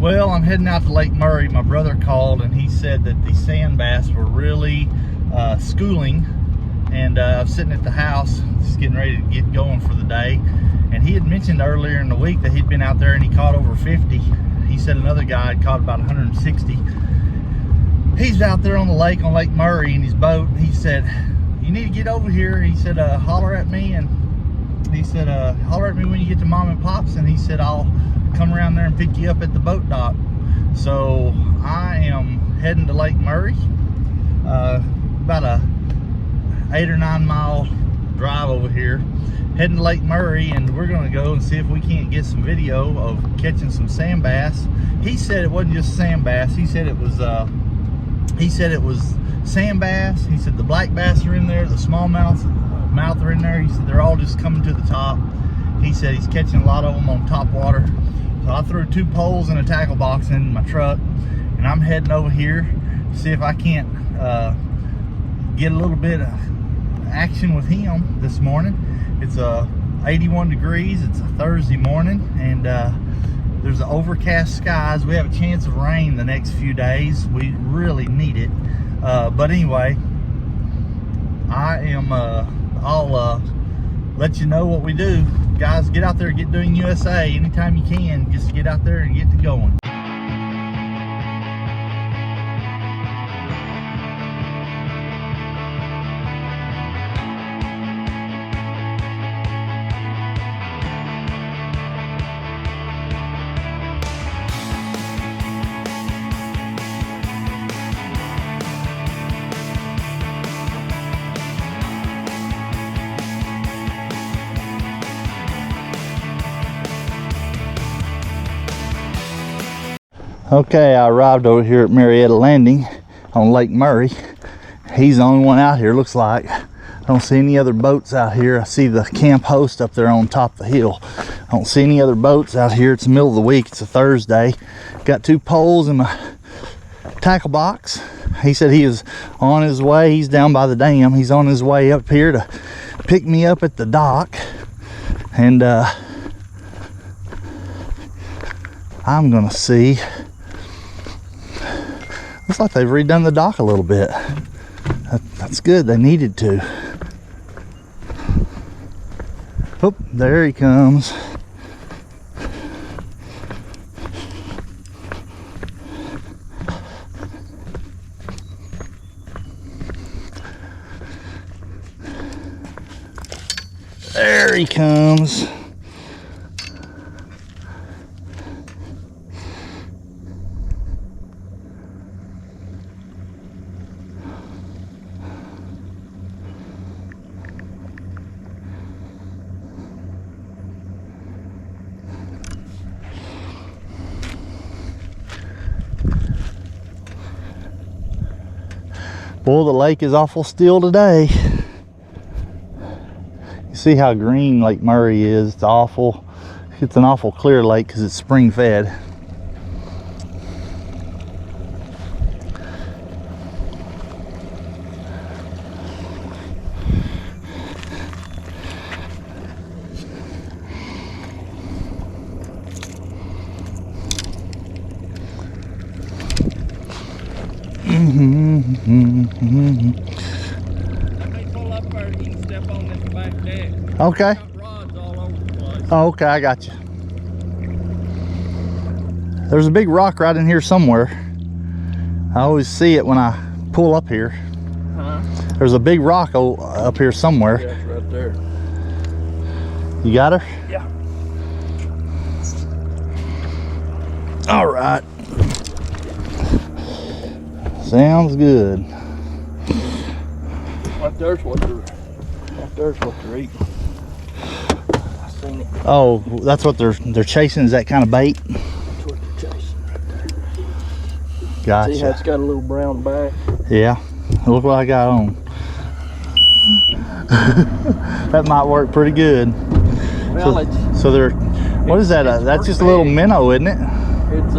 Well, I'm heading out to Lake Murray. My brother called and he said that the sand bass were really schooling, and I was sitting at the house just getting ready to get going for the day, and he had mentioned earlier in the week that he'd been out there and he caught over 50. He said another guy had caught about 160. He's out there on the lake, on Lake Murray, in his boat. He said, you need to get over here. He said, holler at me, and he said, holler at me when you get to Mom and Pop's, and he said, I'll come around there and pick you up at the boat dock. So I am heading to Lake Murray, about a 8 or 9 mile drive over here, heading to Lake Murray, and we're going to go and see if we can't get some video of catching some sand bass. He said it wasn't just sand bass. He said it was sand bass. He said the black bass are in there, the smallmouth are in there. He said they're all just coming to the top. He said he's catching a lot of them on top water. So I threw 2 poles and a tackle box in my truck, and I'm heading over here to see if I can't get a little bit of action with him this morning. It's 81 degrees. It's a Thursday morning, and there's an overcast skies. We have a chance of rain the next few days. We really need it. But anyway, I'll let you know what we do. Guys, get out there, get doing USA anytime you can. Just get out there and get to going. Okay, I arrived over here at Marietta Landing on Lake Murray. He's the only one out here, looks like. I don't see any other boats out here. I see the camp host up there on top of the hill. I don't see any other boats out here. It's the middle of the week. It's a Thursday. Got 2 poles in my tackle box. He said he is on his way. He's down by the dam. He's on his way up here to pick me up at the dock. And I'm gonna see. Looks like they've redone the dock a little bit. That's good. They needed to. Oh, there he comes. There he comes. Boy, the lake is awful still today. You see how green Lake Murray is. It's awful. It's an awful clear lake because it's spring fed. Okay. Oh, okay, I got you. There's a big rock right in here somewhere. I always see it when I pull up here. Huh? There's a big rock up here somewhere. Yeah, it's right there. You got her? Yeah. All right. Sounds good. Right there's what they're eating. I seen it. Oh, that's what they're chasing. Is that kind of bait? That's what they're chasing right there. Gotcha. See how it's got a little brown back? Yeah. Look what I got on. That might work pretty good. Well, so they're. What is that? That's just a little minnow, isn't it? It's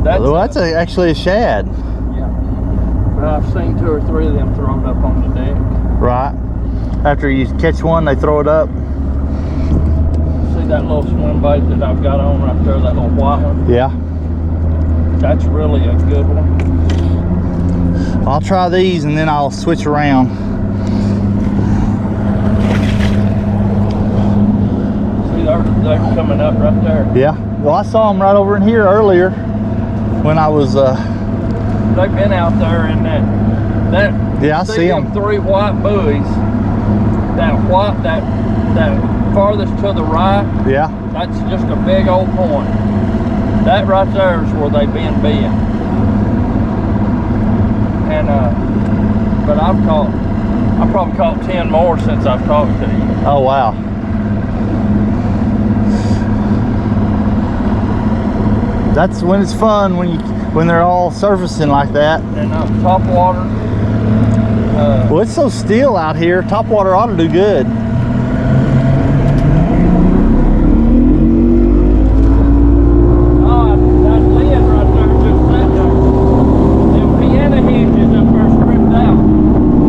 that's actually a shad. Yeah. But I've seen 2 or 3 of them thrown up on the deck. Right. After you catch one, they throw it up. See, that little swim bait that I've got on right there, that little white one? Yeah. That's really a good one. I'll try these and then I'll switch around. See, they're coming up right there. Yeah. Well, I saw them right over in here earlier when I was. They've been out there in that. Yeah, I see them. 3 white buoys. That farthest to the right. Yeah. That's just a big old point. That right there is where they've been being. And but I probably caught 10 more since I've talked to you. Oh wow. That's when it's fun, when they're all surfacing like that. And top water. Well, it's so still out here. Top water ought to do good. That lid right there just sat there. Them piano hinges up there stripped out.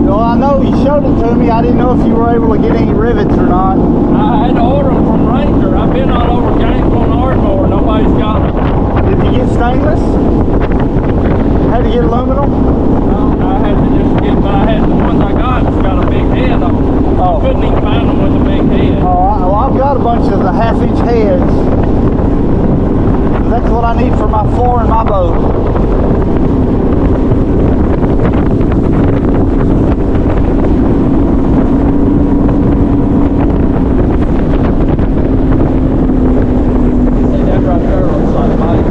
Well, I know you showed it to me. I didn't know if you were able to get any rivets or not. I had to order them from Ranger. I've been all over Gainesville and Ardmore. Nobody's got them. Did you get stainless? Had to get aluminum? I had to just get by. I had the ones I got. It's got a big head on them. Oh. I couldn't even find them with a big head. Oh, well, I've got a bunch of the 1/2-inch heads. That's what I need for my floor in my boat. See, that right there looks like bait.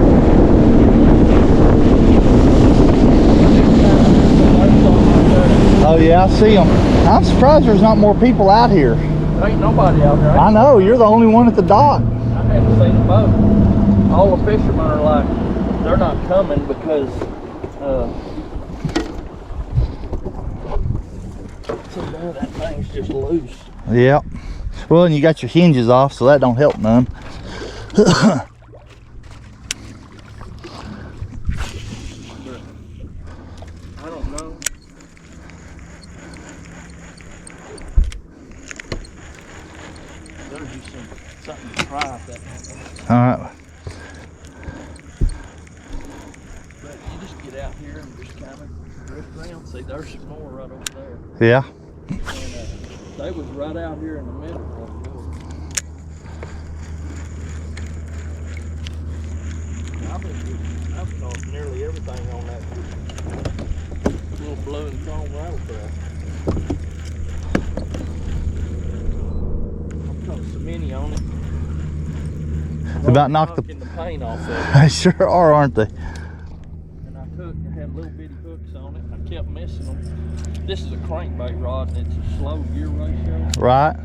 Oh yeah, I see them. I'm surprised there's not more people out here. There ain't nobody out there. I know, you're the only one at the dock. I haven't seen a boat. All the fishermen are like, they're not coming because see there, that thing's just loose. Yep. Well, and you got your hinges off, so that don't help none. I don't know. There's just something to try out that. All right. But you just get out here and just kind of drift around. See, there's some more right over there. Yeah. And they was right out here in the middle of the road. I've caught nearly everything on that little blue and chrome rattletrap. I've caught so many on it. About knocked the paint off of it. They sure are, aren't they? And I had little bitty hooks on it. I kept missing them. This is a crankbait rod and it's a slow gear ratio. Right.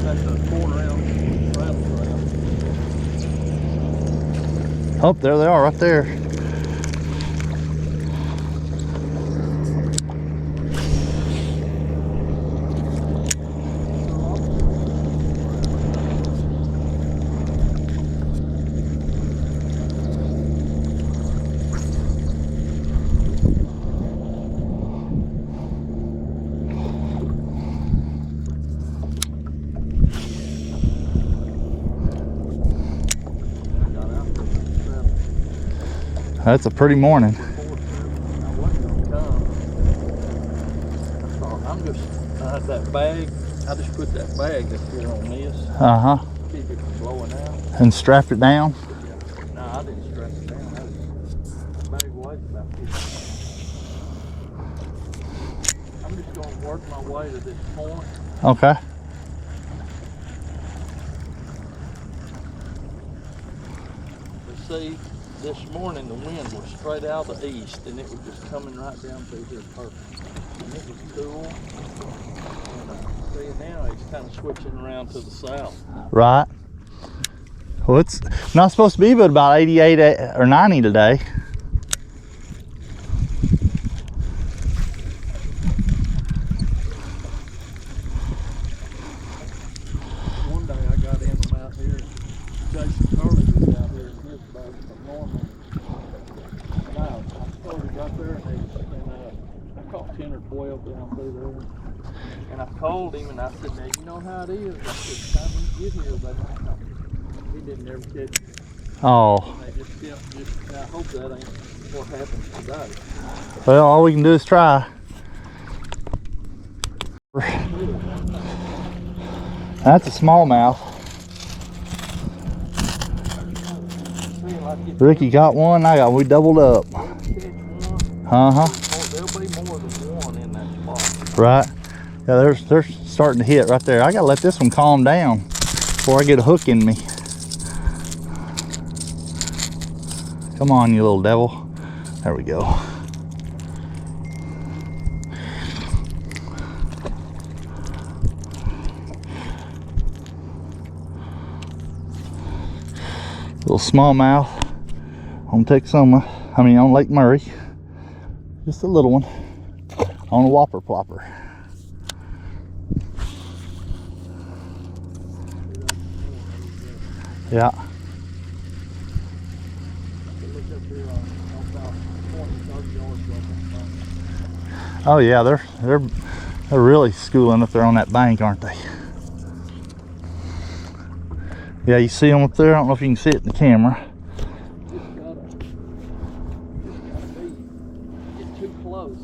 That's a 1/4-ounce rattle trap. Oh, there they are, right there. That's a pretty morning. I wasn't gonna come. I thought that bag. I just put that bag up here on this. Uh-huh. Keep it from blowing out. And strapped it down. Yeah. No, I didn't strap it down. That bag weighs about 50. I'm just gonna work my way to this point. Okay. But see, this morning the wind was straight out of the east and it was just coming right down through here perfect. And it was cool. And see, now it's kind of switching around to the south. Right. Well, it's not supposed to be but about 88 or 90 today. One day I got in them out here. Jason Carly was out here in his boat from Norman. And I started I caught 10 or 12 down through there. And I called him and I said, now you know how it is. I said, time you get here, they might not. He didn't ever catch it. Oh. And they just kept, I hope that ain't what happens today. Well, all we can do is try. That's a smallmouth. Ricky got one, we doubled up. Uh-huh. There'll be more than one in that spot. Right. Yeah, they're starting to hit right there. I gotta let this one calm down before I get a hook in me. Come on, you little devil. There we go. Little smallmouth on Texoma, on Lake Murray. Just a little one on a whopper plopper. Yeah. Oh yeah, they're really schooling up there on that bank, aren't they? Yeah, you see them up there. I don't know if you can see it in the camera. Just gotta get too close.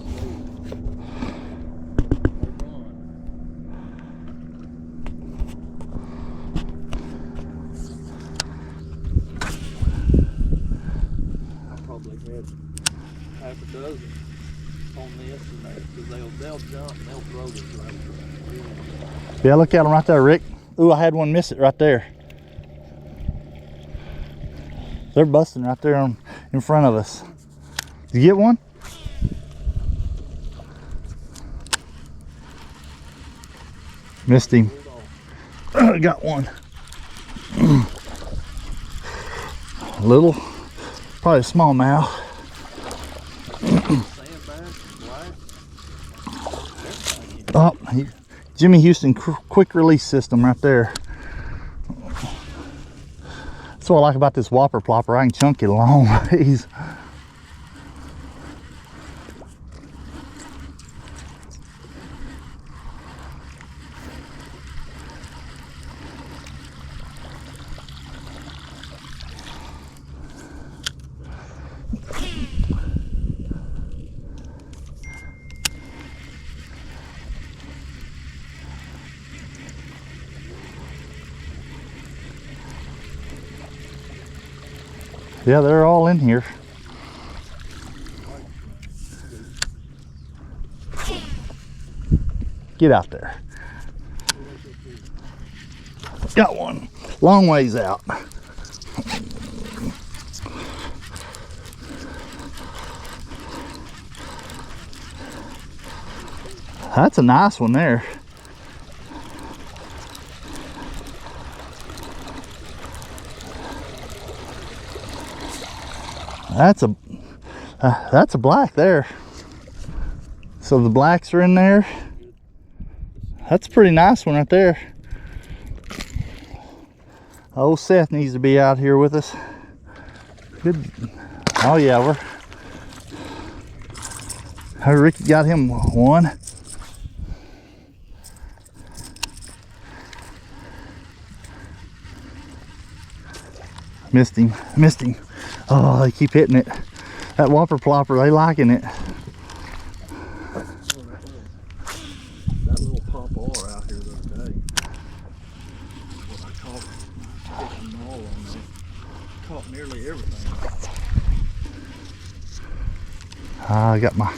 I probably had half a dozen on this and that because they'll jump and they'll throw this right there. Yeah, look at them right there, Rick. Ooh, I had one miss it right there. They're busting right there in front of us. Did you get one? Missed him. Got one. Little, probably a smallmouth. Oh, Jimmy Houston quick release system right there. That's what I like about this whopper plopper. I can chunk it a long ways. Yeah, they're all in here. Get out there. Got one. Long ways out. That's a nice one there. That's a black there. So the blacks are in there. That's a pretty nice one right there. Old Seth needs to be out here with us. Good. Oh yeah, Ricky got him one. Missed him. Oh, they keep hitting it. That whopper plopper, they liking it. That little pop R out here the other day. What I caught fishing them all on there. Caught nearly everything. I got my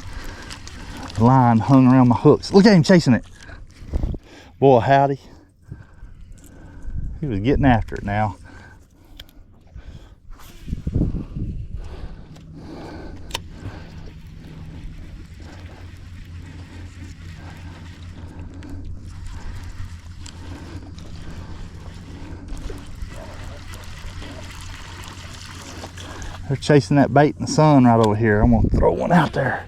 line hung around my hooks. Look at him chasing it. Boy, howdy. He was getting after it now. They're chasing that bait in the sun right over here. I'm gonna throw one out there.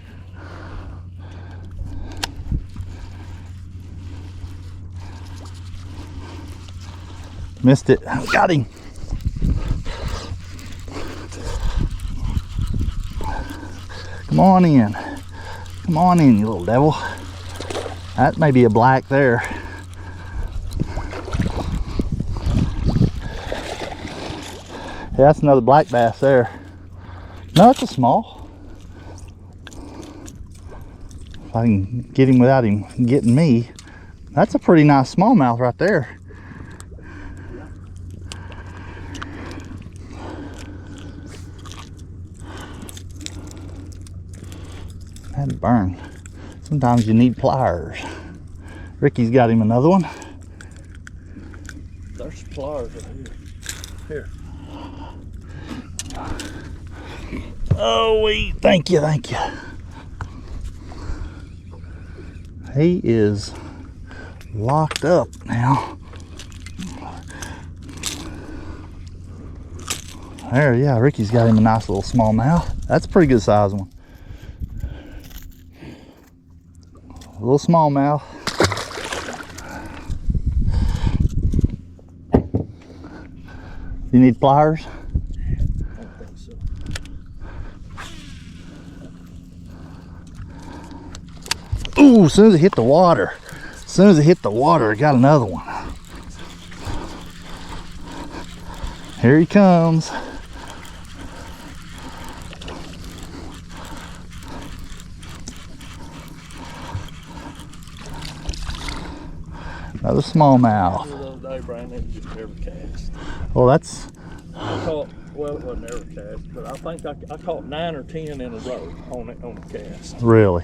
Missed it. Got him. Come on in. Come on in, you little devil. That may be a black there. Yeah, that's another black bass there. No, it's a small. If I can get him without him getting me. That's a pretty nice smallmouth right there. That'd burn. Sometimes you need pliers. Ricky's got him another one. There's pliers right here. Here. Oh, wait. Thank you, thank you. He is locked up now. There, yeah, Ricky's got him a nice little smallmouth. That's a pretty good size one. A little smallmouth. You need pliers? I don't think so. Ooh, as soon as it hit the water. As soon as it hit the water, I got another one. Here he comes. Another smallmouth. The other day, Brian, it was just never cast. Well, that's... I caught, well, it wasn't never cast, but I think I caught 9 or 10 in a row on the cast. Really?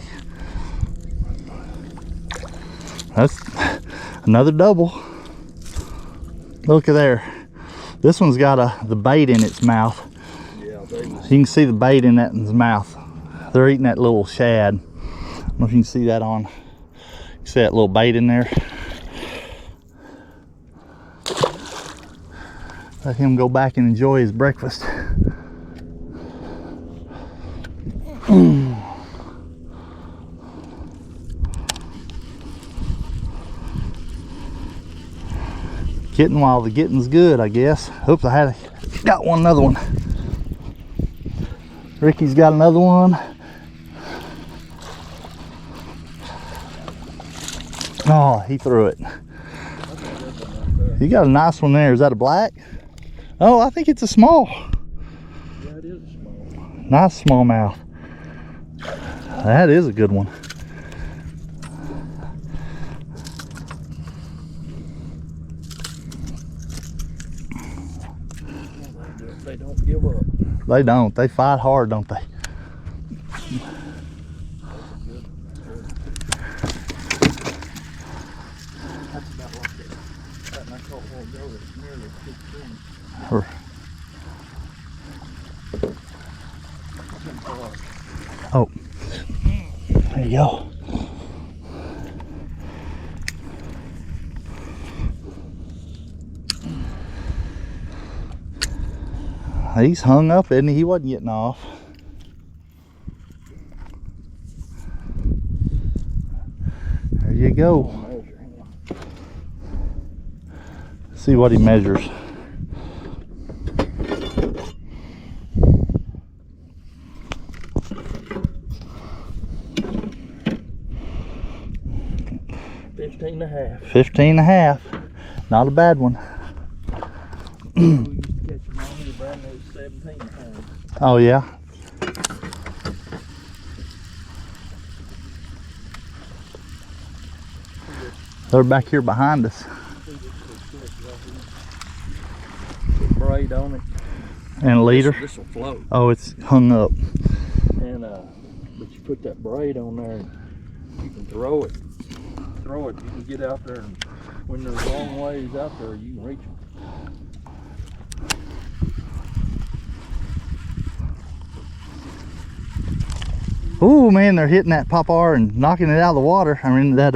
That's another double. Look at there. This one's got the bait in its mouth. Yeah, baby. You can see the bait in that in its mouth. They're eating that little shad. I don't know if you can see that on. You see that little bait in there? Let him go back and enjoy his breakfast. Getting while the getting's good, I guess. Oops, I got another one. Ricky's got another one. Oh, he threw it. You got a nice one there. Is that a black? Oh, I think it's a small. Yeah, it is a small. Nice smallmouth. That is a good one. They don't give up. They don't. They fight hard, don't they? That's about like that. That I caught one go that's nearly 15. Oh, there you go. He's hung up, isn't he? He wasn't getting off. There you go. See what he measures. $15 and a half. 15 and a half. Not a bad one. We used to catch them on the brand new 17 and a half. Oh yeah. They're back here behind us. Braid on it. And a leader. This will float. Oh, it's hung up. And but you put that braid on there and you can throw it. You can get out there, and when there's long ways out there, you can reach them. Ooh, man, they're hitting that popper and knocking it out of the water. I mean, that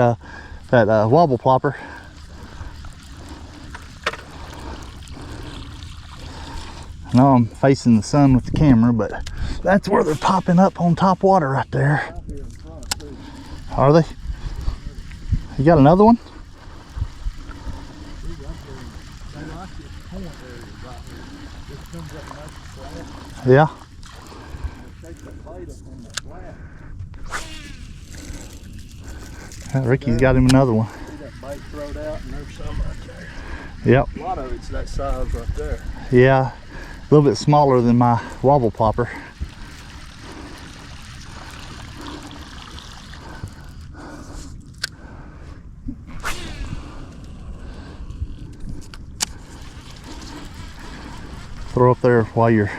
wobble plopper. I know I'm facing the sun with the camera, but that's where they're popping up on top water right there. Out here in front too. Are they? You got another one? They like this point area right here. This comes up nice and flat. Yeah. Take the bait up on the flat. Ricky's got him another one. See that bait throwed out, and there's some right there. Yep. A lot of it's that size right there. Yeah, a little bit smaller than my wobble plopper. Throw up there while you're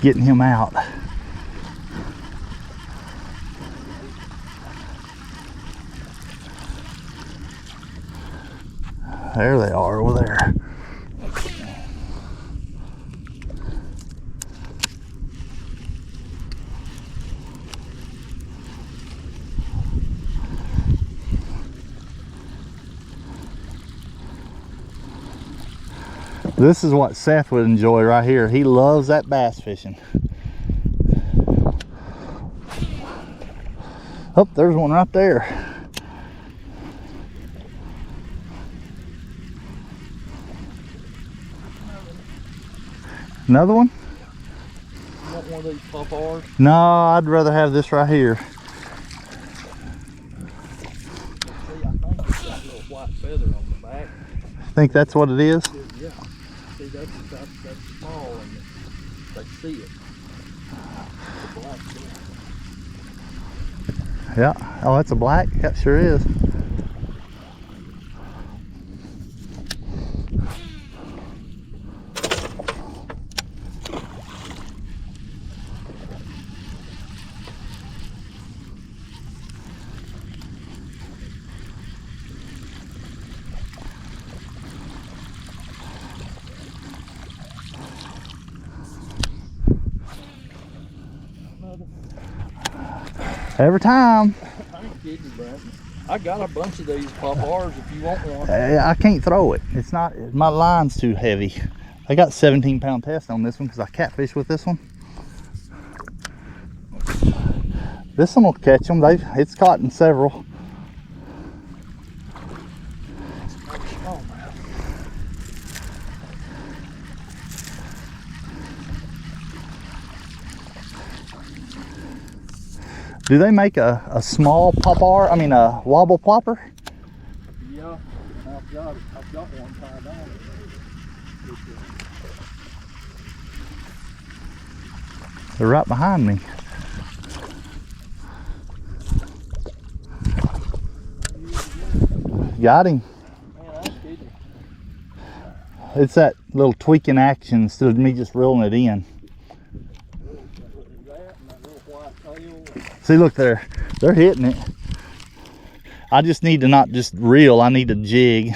getting him out. There they are over there. This is what Seth would enjoy right here. He loves that bass fishing. Oh, there's one right there. Another one? You want one of these pop-R's? No, I'd rather have this right here. See, I think it's got a little white feather on the back. Think that's what it is? Yeah. See, that's small, and they see it. It's a black thing. Yeah. Oh, that's a black? That sure is. Every time. I ain't kidding, Brandon. I got a bunch of these pop-R's if you want one. I can't throw it. It's not, my line's too heavy. I got 17-pound test on this one because I catfish with this one. This one will catch them. It's caught in several. Do they make a small pop-R? I mean a wobble plopper? Yeah, I've got one tied on. They're right behind me. Got him. Man, I'm kidding. It's that little tweaking action instead of me just reeling it in. See, look there. They're hitting it. I just need to not just reel. I need to jig.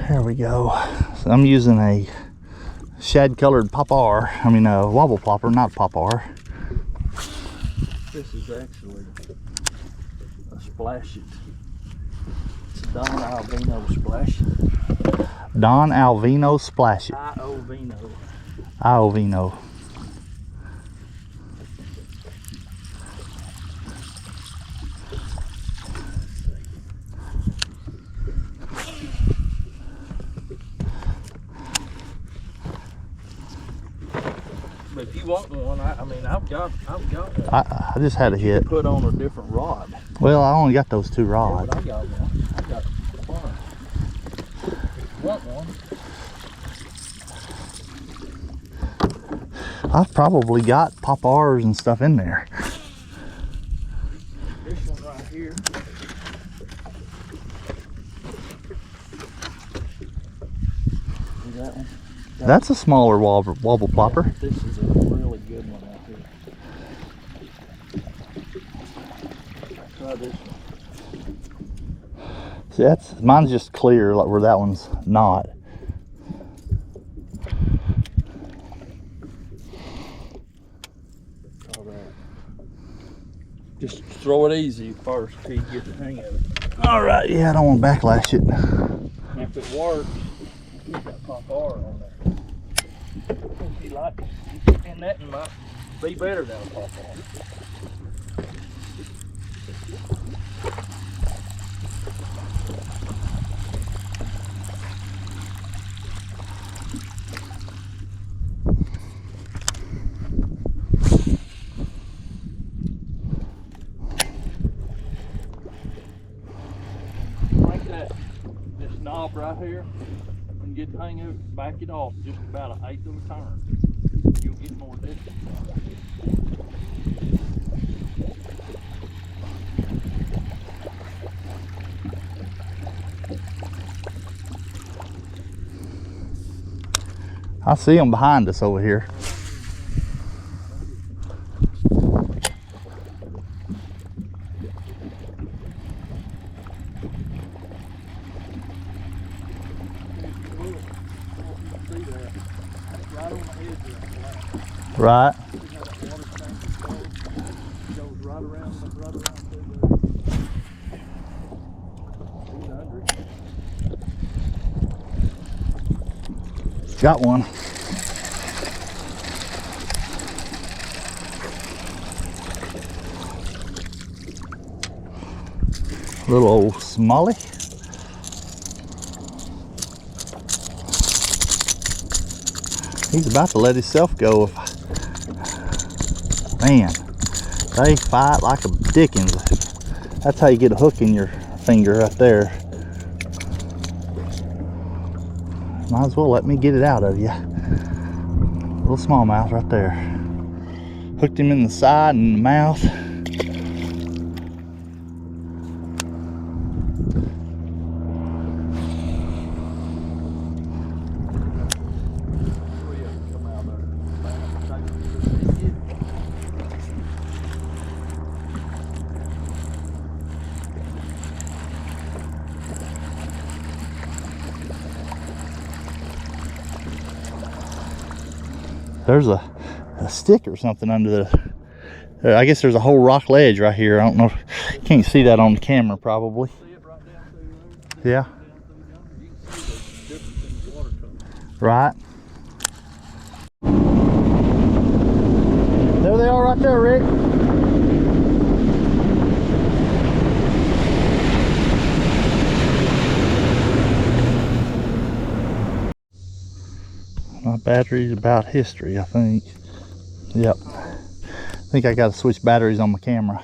There we go. So I'm using a shad colored pop-R. I mean a wobble plopper, not pop-R. This is actually a splash it. It's a Don Alvino splash it. Don Alvino Splash It. I-O-Vino. Iovino. But if you want one, I mean, I've got one. I just had a hit. Put on a different rod. Well, I only got those two Yeah, rods. but I got one. I got one. If you want one. I've probably got pop-R's and stuff in there. This one right here. See that one? That's a smaller wobble plopper. Yeah, this is a really good one out here. Try this one. See, mine's just clear, like where that one's not. All right. Just throw it easy first till you get the hang of it. All right, yeah, I don't want to backlash it. If it works, you got pop-R on there. If you like it, and that might be better than a pop-R. right here. When you get the hang of it, back it off just about an eighth of a turn. You'll get more distance. I see them behind us over here. Right. Got one. Little old Smalley. He's about to let himself go. Man, they fight like a dickens. That's how you get a hook in your finger right there. Might as well let me get it out of you. Little smallmouth right there. Hooked him in the side and the mouth. There's a stick or something under the, I guess there's a whole rock ledge right here. I don't know, can't see that on the camera probably. Yeah. Right. There they are right there, Rick. My battery's about history, I think. Yep. I think I got to switch batteries on my camera.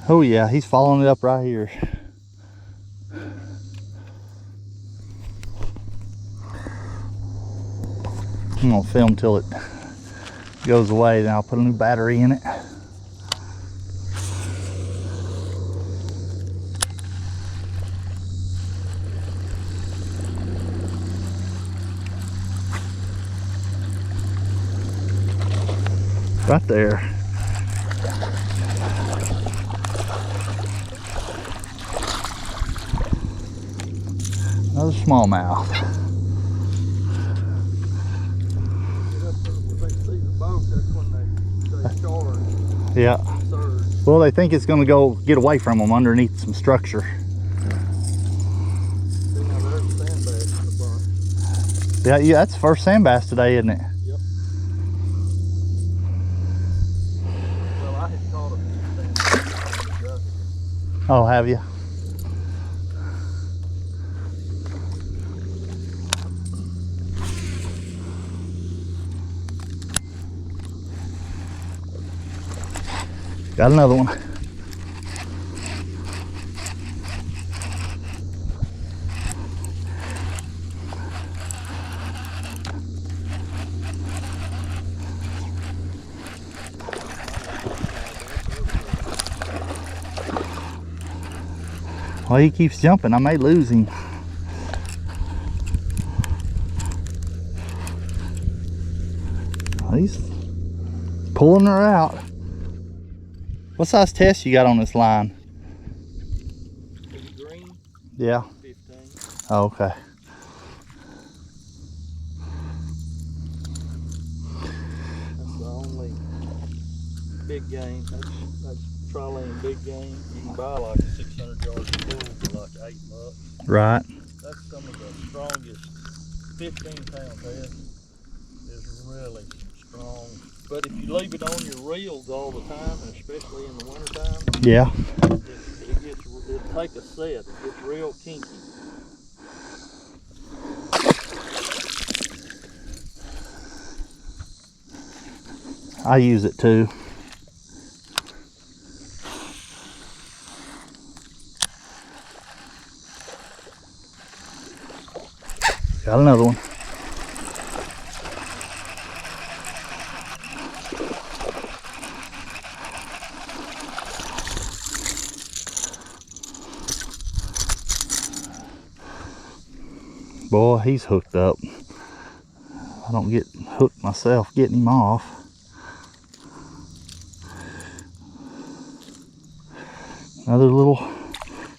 Oh yeah, he's following it up right here. I'm gonna film till it goes away, then I'll put a new battery in it. Right there. Another smallmouth. Yeah. Well, they think it's going to go get away from them underneath some structure. Yeah, that's the first sand bass today, isn't it? Yep. Well, I had caught a sand bass. Oh, have you? Got another one. Well, he keeps jumping. I may lose him. He's pulling her out. What size test you got on this line? Is it green? Yeah. 15. Oh, okay. That's the only big game. That's trawling big game. You can buy like a 600 yard pool for like $8. Right. That's some of the strongest 15-pound test. Is really strong. But if you leave it on your reels all the time, and especially in the wintertime, Yeah. it'll take a set. It gets real kinky. I use it too. Got another one. Boy, he's hooked up. I don't get hooked myself getting him off. Another little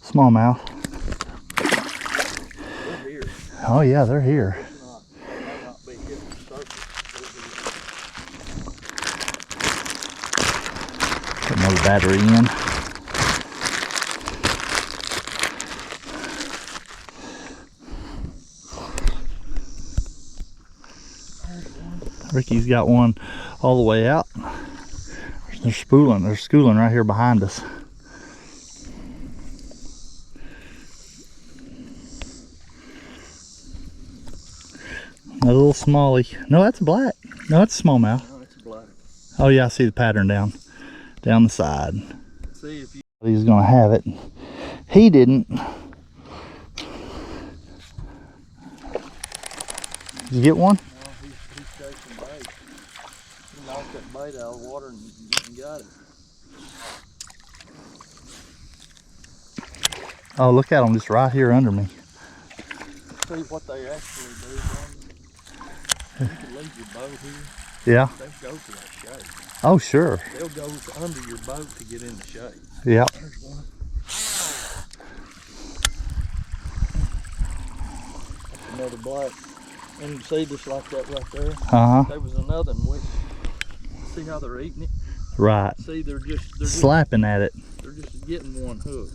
smallmouth. They're here. Oh yeah, they're here. They might not be hitting the surface. Put another battery in. Ricky's got one all the way out. They're schooling right here behind us. A little smallie. No, that's black. No, that's a smallmouth. No, it's black. Oh yeah, I see the pattern down the side. See if you. He's gonna have it. He didn't. Did you get one? No, he's chasing bait. He knocked that bait out of the water and got it. Oh, look at him just right here under me. See what they actually do. You can leave your boat here. Yeah. They'll go to that shade. Oh, sure. They'll go under your boat to get in the shade. Yeah. There's one. That's another black. And you see just like that right there? Uh-huh. There was another one. See how they're eating it? Right. See, they're Slapping at it. They're just getting one hook.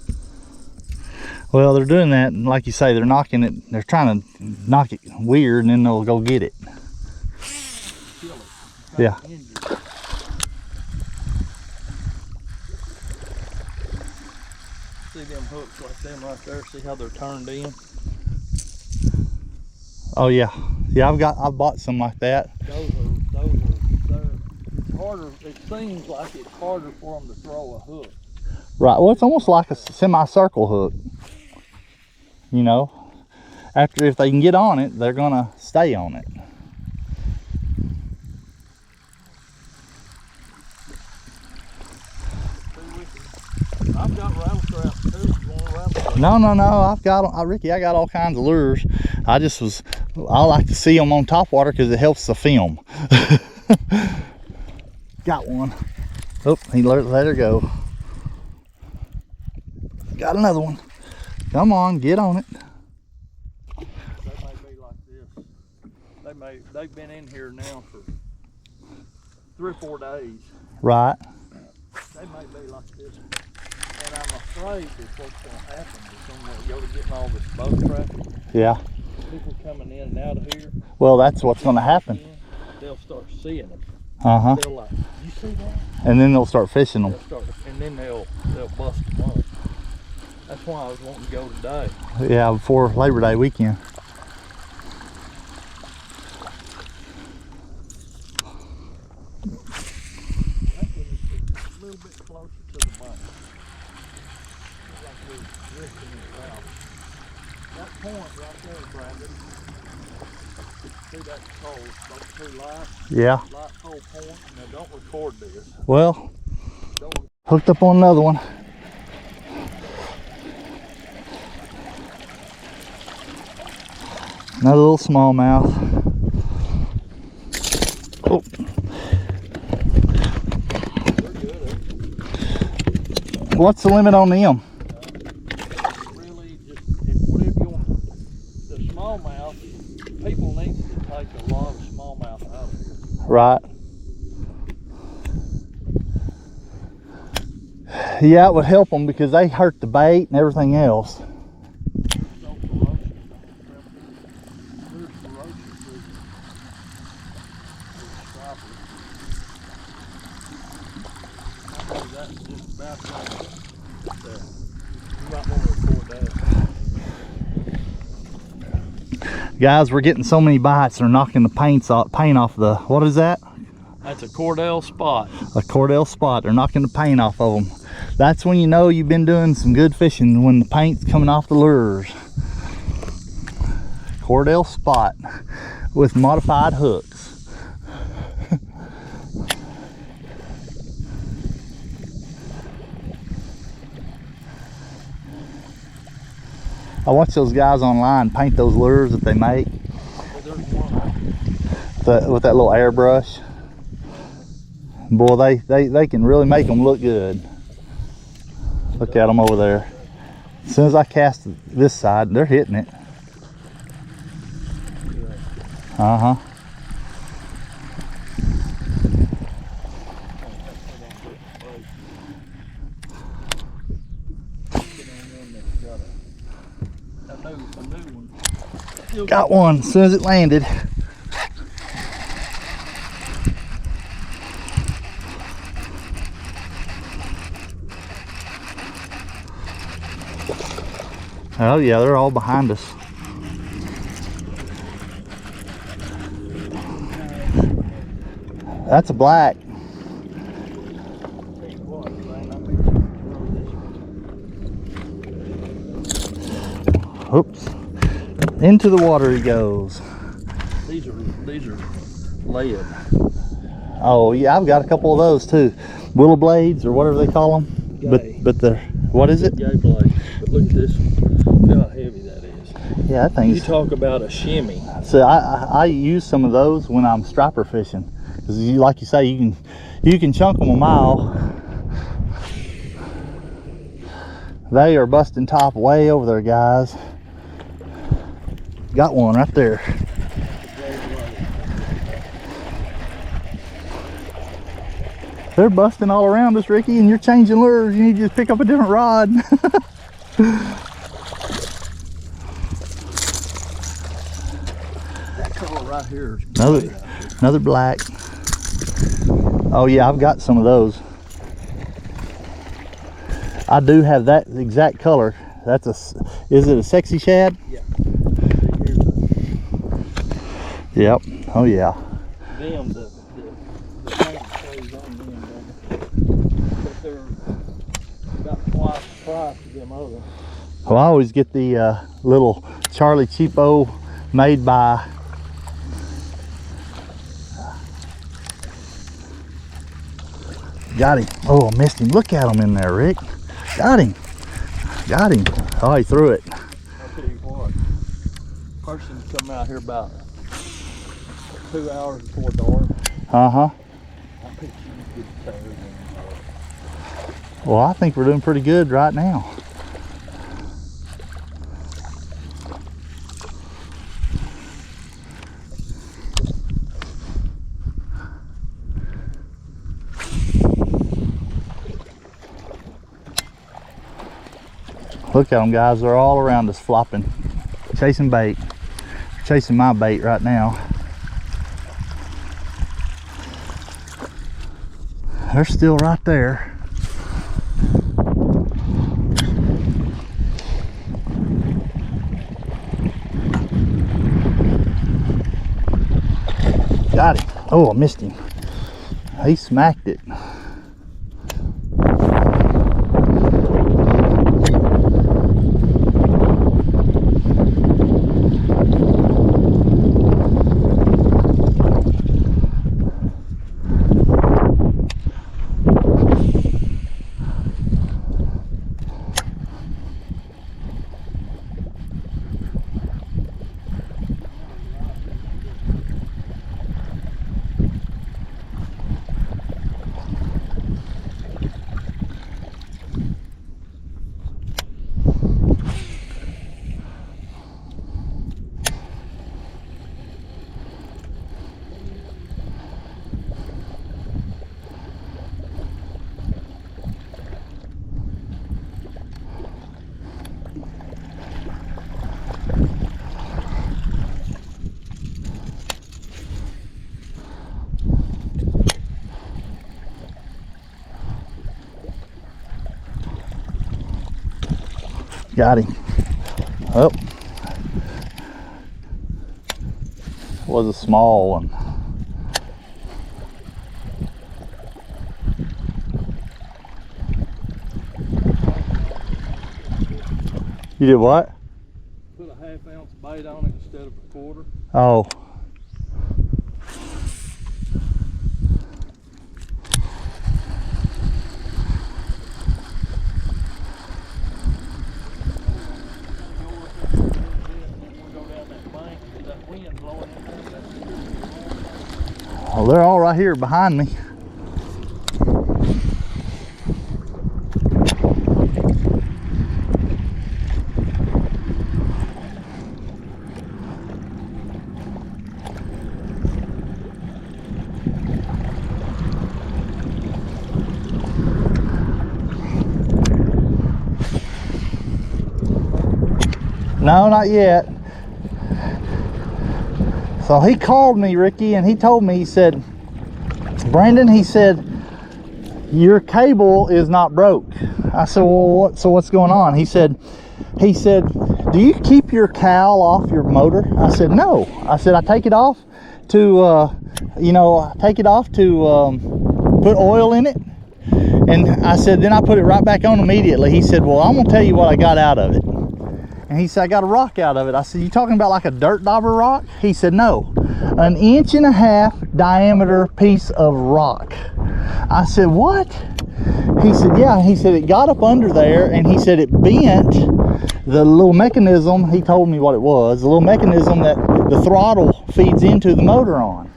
Well, they're doing that, and like you say, they're knocking it. They're trying to knock it weird, and then they'll go get it. Kill it. Yeah. See them hooks like them right there? See how they're turned in? Oh yeah. Yeah, I've bought some like that. Those are it's harder. It seems like it's harder for them to throw a hook. Right. Well, it's almost like a semicircle hook. You know, after if they can get on it, they're gonna stay on it. I've got rattle traps too. You want a rattle trap? No. I've got Ricky. I got all kinds of lures. I like to see them on top water because it helps the film. Got one. Oh, he let her go. Got another one. Come on, get on it. They may be like this. They've been in here now for 3 or 4 days. Right. They may be like this. And I'm afraid that what's going to happen is when they go to getting all this boat traffic, Yeah. people coming in and out of here, Well, that's what's going to happen. they'll start seeing them. Uh-huh. They'll like, you see that? And then they'll start fishing them. And then they'll bust them up. That's why I was wanting to go today. Yeah, before Labor Day weekend. A little bit closer to the bank. Like we're drifting it out. That point right there, Brandon. See that pole, those 2 lights? Yeah. Light pole point. Now don't record this. Well, Don't. hooked up on another one. Another little smallmouth. Oh. What's the limit on them? Really, just whatever you want. The smallmouth, people need to take a lot of smallmouth out of here. Right. Yeah, it would help them because they hurt the bait and everything else. There's no ferocious. There's ferocious with stripers. I know that's just about right. There. You might want to record that. Guys, we're getting so many bites, they're knocking the paint off the, what is that? That's a Cordell spot. A Cordell spot. They're knocking the paint off of them. That's when you know you've been doing some good fishing, when the paint's coming off the lures. Cordell spot with modified hooks. I watch those guys online paint those lures that they make with that little airbrush. Boy, they can really make them look good. Look at them over there. As soon as I cast this side, they're hitting it. Uh-huh. Got one as soon as it landed. Oh yeah, they're all behind us. That's a black. Oops. Into the water he goes. These are lead. Oh yeah, I've got a couple of those too. Willow blades or whatever they call them. Gay. But the what is it? Gay blade. But look at this one. Look how heavy that is. Yeah, that thing's. You talk about a shimmy. So I use some of those when I'm striper fishing, because like you say, you can chunk them a mile. They are busting top way over there, guys. Got one right there. They're busting all around us, Ricky, and you're changing lures. You need to just pick up a different rod. That color right here is another black. Oh yeah, I've got some of those. I do have that exact color. That's is it a sexy shad? Yeah. Yep. Oh yeah. Them, the paint stays on them, but they're about twice the price of them others. Well, I always get the little Charlie Cheapo made by got him. Oh, I missed him. Look at him in there, Rick. Got him. Got him. Oh, he threw it. I'll tell you what, person come out here about 2 hours before dark. Uh-huh. I bet you get tired of them. Well, I think we're doing pretty good right now. Look at them, guys. They're all around us flopping, chasing bait. Chasing my bait right now. They're still right there. Got him. Oh, I missed him. He smacked it. Got him. Oh, was a small one. You did what? Put a 1/2 ounce bait on it instead of a quarter. Oh. Well, they're all right here behind me. No, not yet. So he called me, Ricky, and he told me, he said, Brandon, he said, your cable is not broke. I said, well, what's going on? He said, do you keep your cowl off your motor? I said, no. I said, I take it off to, put oil in it. And I said, then I put it right back on immediately. He said, well, I'm gonna tell you what I got out of it. And he said, I got a rock out of it. I said, you talking about like a dirt dauber rock? He said, no, 1.5 inch diameter piece of rock. I said, what? He said, yeah. He said, it got up under there, and he said it bent the little mechanism. He told me what it was, the little mechanism that the throttle feeds into the motor on.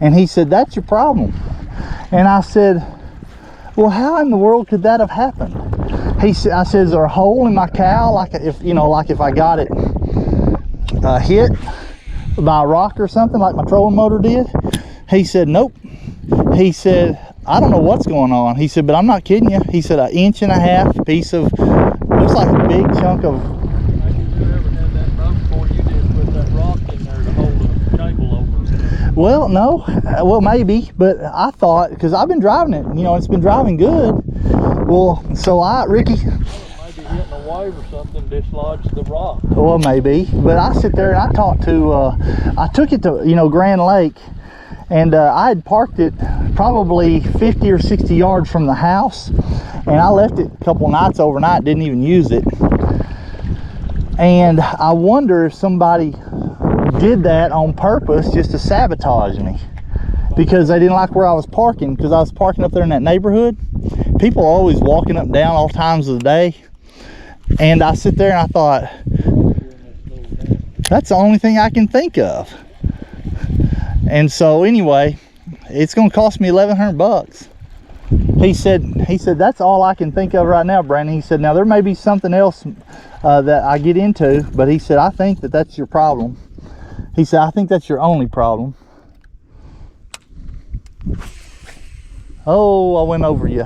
And he said, that's your problem. And I said, well, how in the world could that have happened? He said, I said, is there a hole in my cowl? Like if I got it hit by a rock or something like my trolling motor did? He said, nope. He said, I don't know what's going on. He said, but I'm not kidding you. He said, 1.5 inch piece of, looks like a big chunk of. Have you ever had that boat before you did put that rock in there to hold the cable over? Well, no. Well, maybe, but I thought, because I've been driving it, it's been driving good. Well, so Ricky. Maybe hitting a wave or something dislodged the rock. Well, maybe, but I sit there and I talked to, I took it to, Grand Lake, and I had parked it probably 50 or 60 yards from the house, and I left it a couple of nights overnight, didn't even use it. And I wonder if somebody did that on purpose just to sabotage me, because they didn't like where I was parking, because I was parking up there in that neighborhood. People are always walking up and down all times of the day, and I sit there and I thought, that's the only thing I can think of. And so anyway, it's going to cost me $1,100. He said that's all I can think of right now, Brandon. He said, now there may be something else that I get into, but he said, I think that's your problem. He said, I think that's your only problem. Oh, I went over you.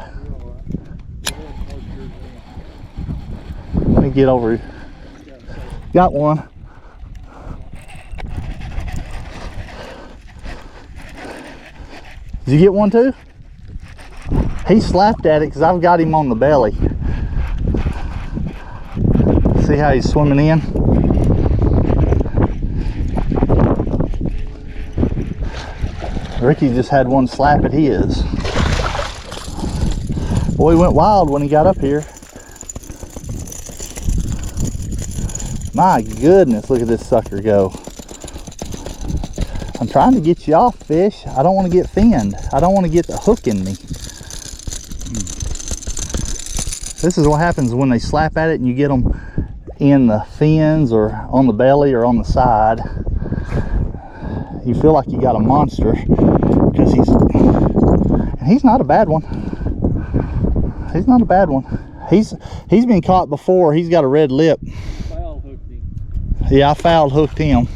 Let me get over here. Got one. Did you get one too? He slapped at it because I've got him on the belly. See how he's swimming in? Ricky just had one slap at his. Boy, he went wild when he got up here. My goodness, look at this sucker go. I'm trying to get you off, fish. I don't want to get finned. I don't want to get the hook in me. This is what happens when they slap at it and you get them in the fins or on the belly or on the side. You feel like you got a monster, because he's not a bad one. He's not a bad one. He's been caught before. He's got a red lip. Foul hooked him. Yeah, I foul hooked him.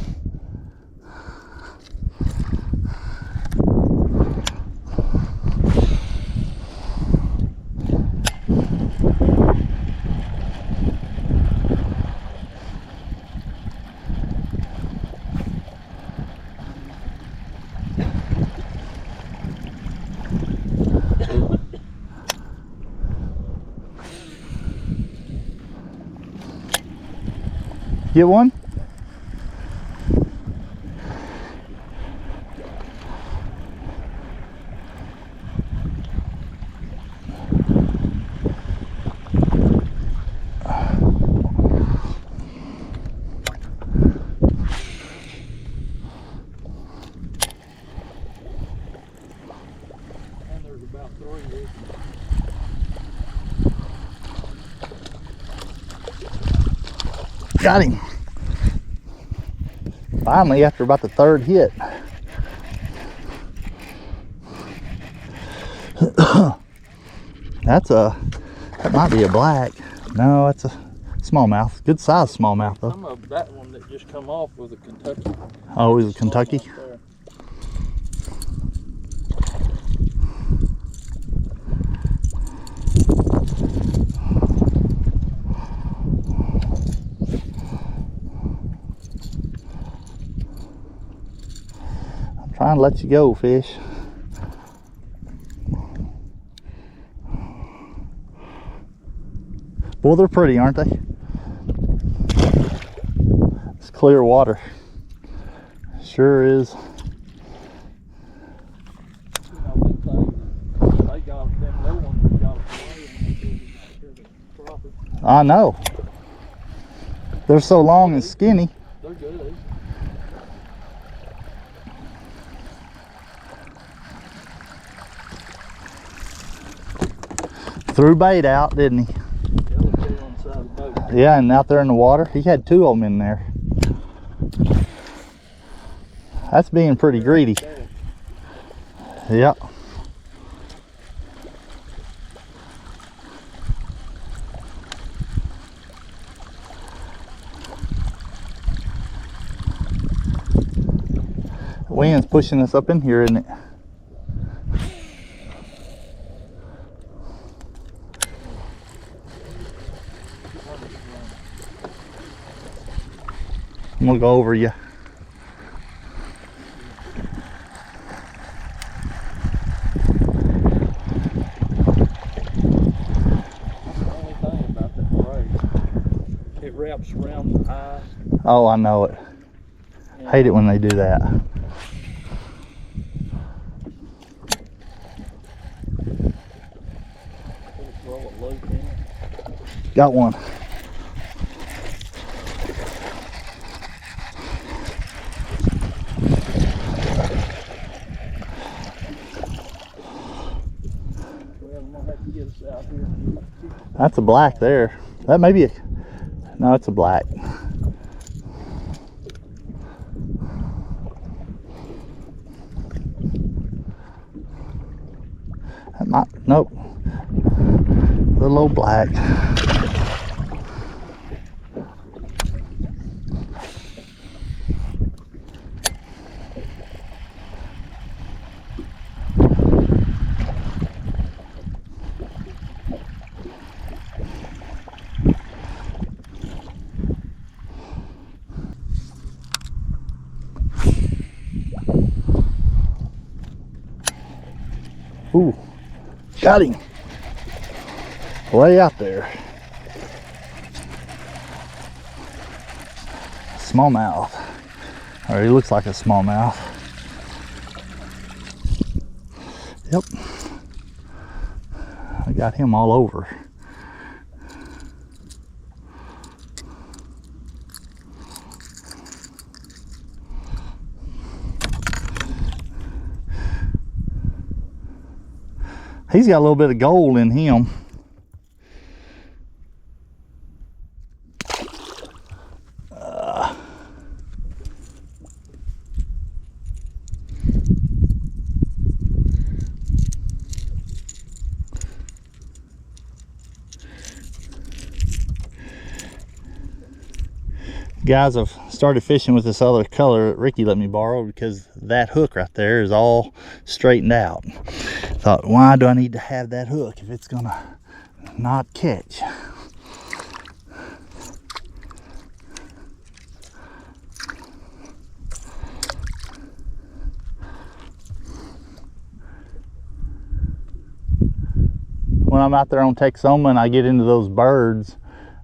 Get one? Got him. Finally, after about the third hit. That might be a black. No, that's a smallmouth. Good size smallmouth though. Some of that one that just come off was a Kentucky. Oh, it was a Kentucky. There. I'm trying to let you go, fish. Well, they're pretty, aren't they? It's clear water. Sure is. You know, they got them little ones that got away. I know. They're so long and skinny. They're good. Threw bait out, didn't he? Yeah, and out there in the water, he had two of them in there. That's being pretty greedy. Yep. The wind's pushing us up in here, isn't it? I'm gonna go over you. It wraps around the eye. Oh, I know it. Yeah. Hate it when they do that. Got one. That's a black there. That may be a, no, it's a black. That might, nope. Little old black. Ooh, got him. Way out there. Smallmouth. Or he looks like a smallmouth. Yep. I got him all over. He's got a little bit of gold in him. Guys, I've started fishing with this other color that Ricky let me borrow because that hook right there is all straightened out. Thought, why do I need to have that hook if it's gonna not catch? When I'm out there on Texoma and I get into those birds,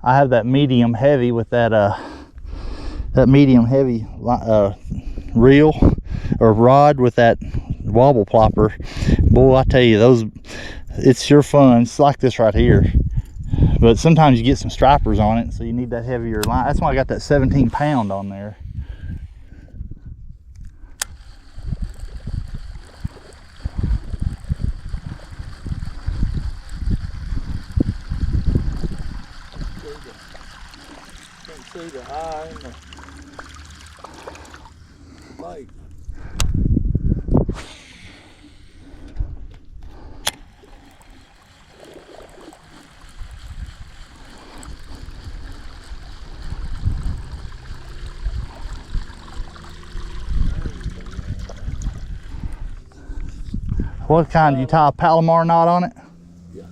I have that medium heavy with that that medium heavy reel or rod with that wobble plopper. Boy, I tell you, those, it's sure fun. It's like this right here, but sometimes you get some stripers on it, so you need that heavier line. That's why I got that 17 pound on there. See the high in the lake. What kind? You tie a Palomar knot on it? Yeah.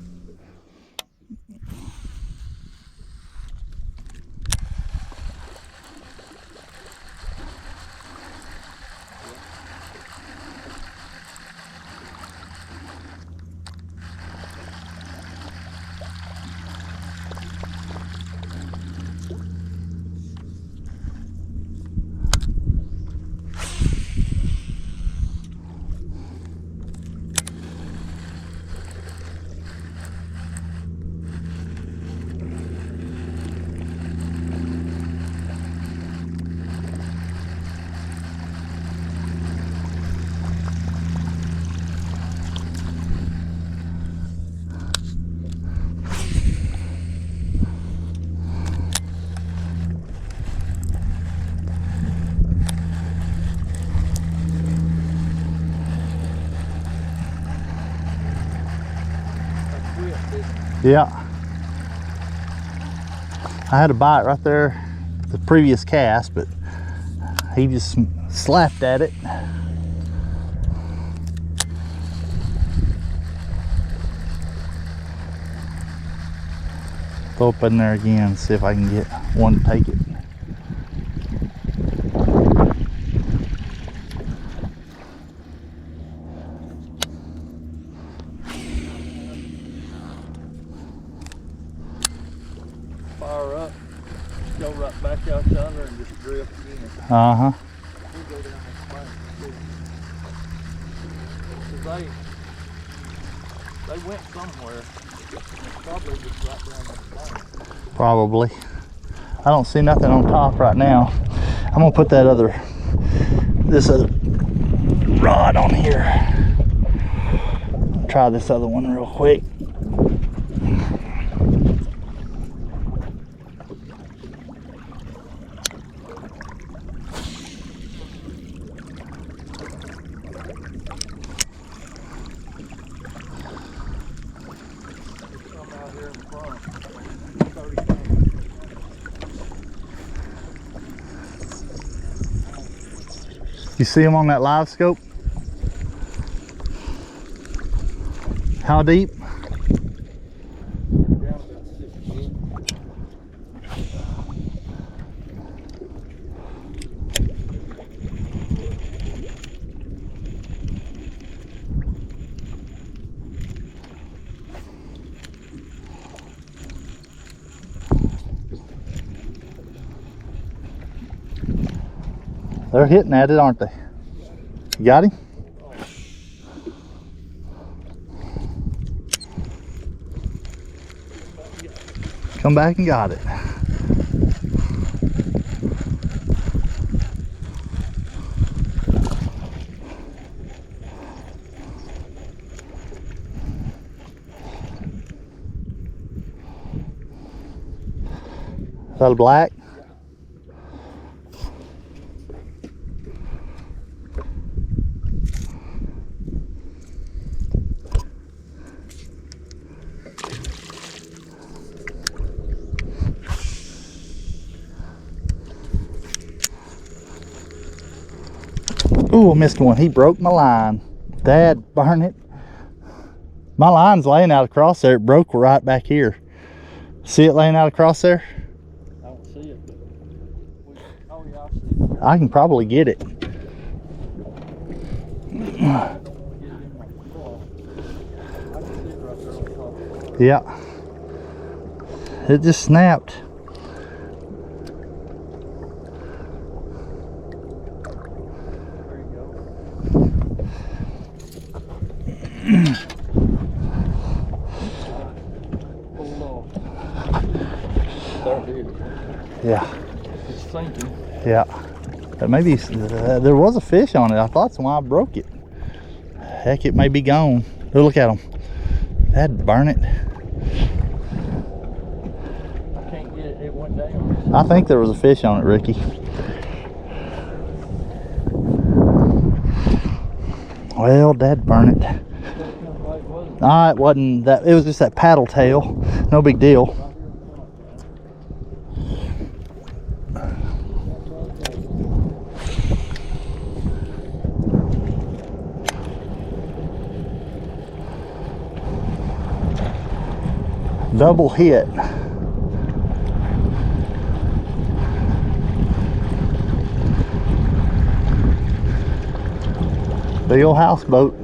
Yeah. I had a bite right there the previous cast, but he just slapped at it. Throw up in there again, see if I can get one to take it. Fire up, go right back out yonder and just drift in. Uh-huh. We'll go down this bank too. 'Cause they went somewhere. Probably just right down this bank. Probably. I don't see nothing on top right now. I'm gonna put this other rod on here. Try this other one real quick. Some out here in front. 30 You see them on that live scope? How deep? down about 6 feet. They're hitting at it, aren't they? You got him? Come back and got it. Is that a black? Ooh, I missed one. He broke my line. Dad, burn it. My line's laying out across there. It broke right back here. See it laying out across there? I don't see it, but oh yeah, I see it. I can probably get it. I don't want to get it in my claw. I can see it right there on top. Yeah. It just snapped. There you go. Pull off. There it is. Yeah. It's sinking. Yeah. But maybe there was a fish on it. I thought that's why I broke it. Heck, it may be gone. Oh, look at them. That'd burn it. I can't get it. It went down. I think there was a fish on it, Ricky. Well, dad burn it. Nah, it wasn't that. It was just that paddle tail. No big deal. Double hit. Big old houseboat.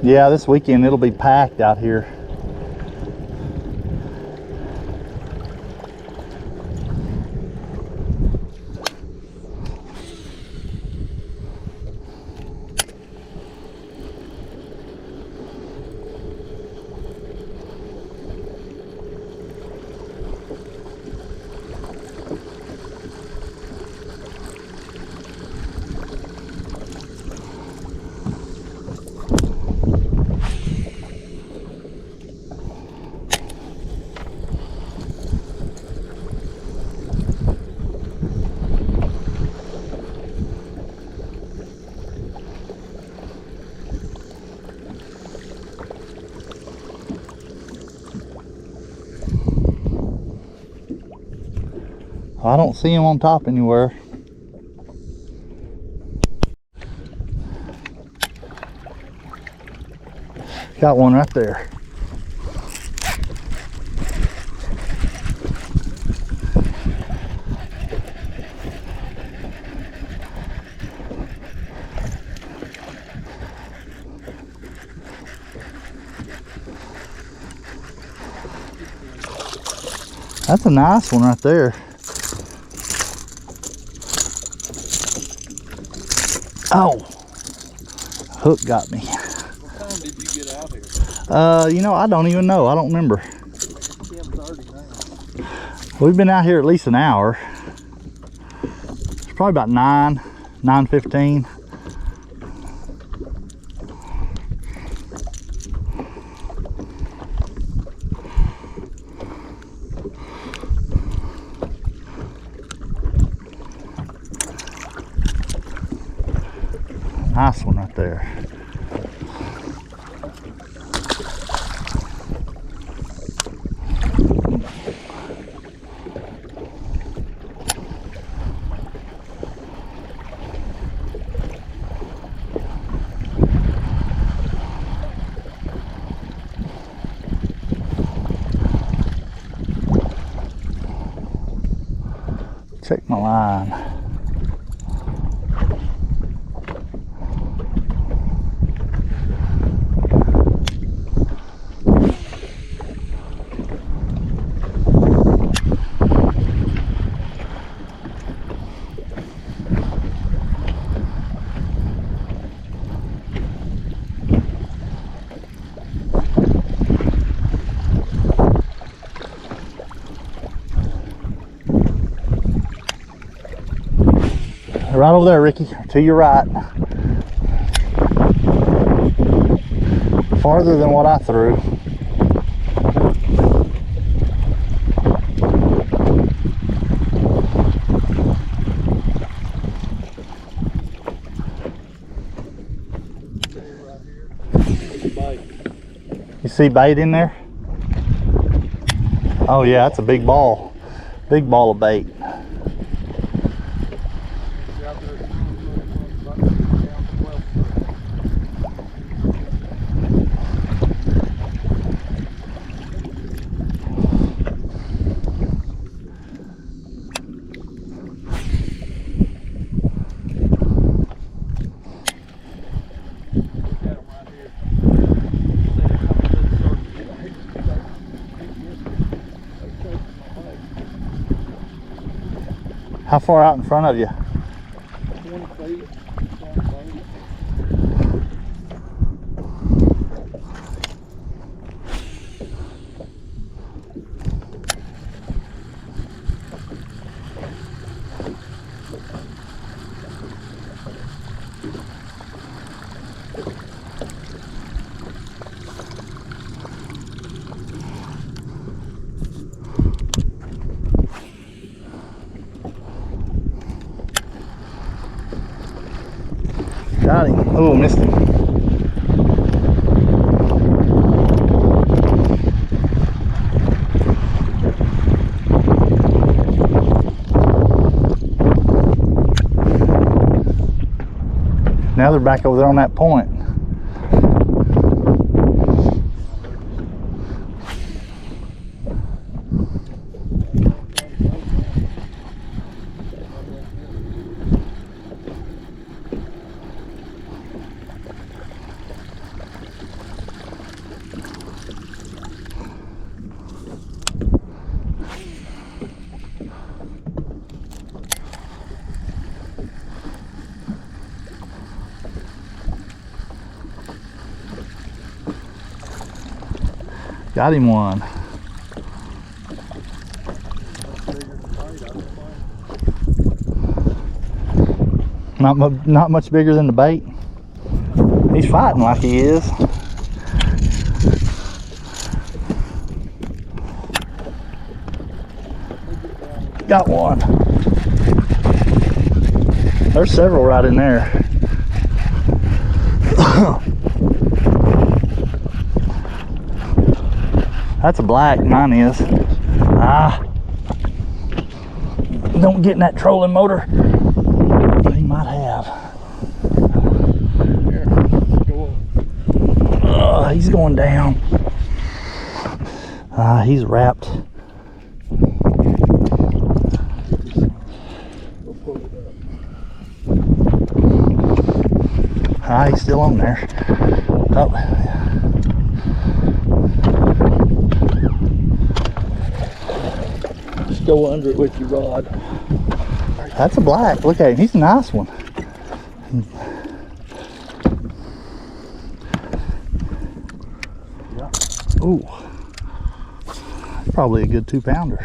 Yeah, this weekend it'll be packed out here. I don't see him on top anywhere. Got one right there. That's a nice one right there. Oh, hook got me. What time did you get out here? You know, I don't even know. I don't remember. It's 10:30 now. We've been out here at least an hour. It's probably about 9:15. Nice one right there. Check my line. Right over there, Ricky, to your right. Farther than what I threw. You see bait in there? Oh yeah, that's a big ball. Big ball of bait. How far out in front of you? 20 feet. Got him. Oh, missed him. Now they're back over there on that point. Got him one. Not much bigger than the bait. He's fighting like he is. Got one. There's several right in there. That's a black, mine is. Ah. Don't get in that trolling motor. He might have. Here, go up. He's going down. He's wrapped. He's still on there. Oh. Just go under it with your rod. That's a black. Look at him. He's a nice one. Ooh. Probably a good 2-pounder.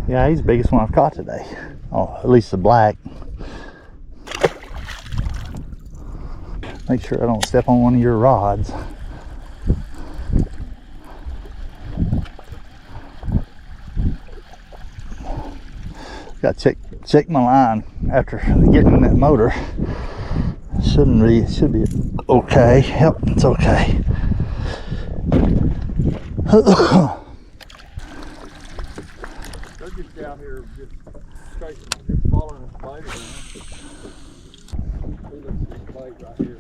Yeah, he's the biggest one I've caught today. Oh, at least the black. Make sure I don't step on one of your rods. Got to check my line after getting in that motor. It should be okay. Yep, it's okay. They're just down here, just following this bite around. See, this bite right here.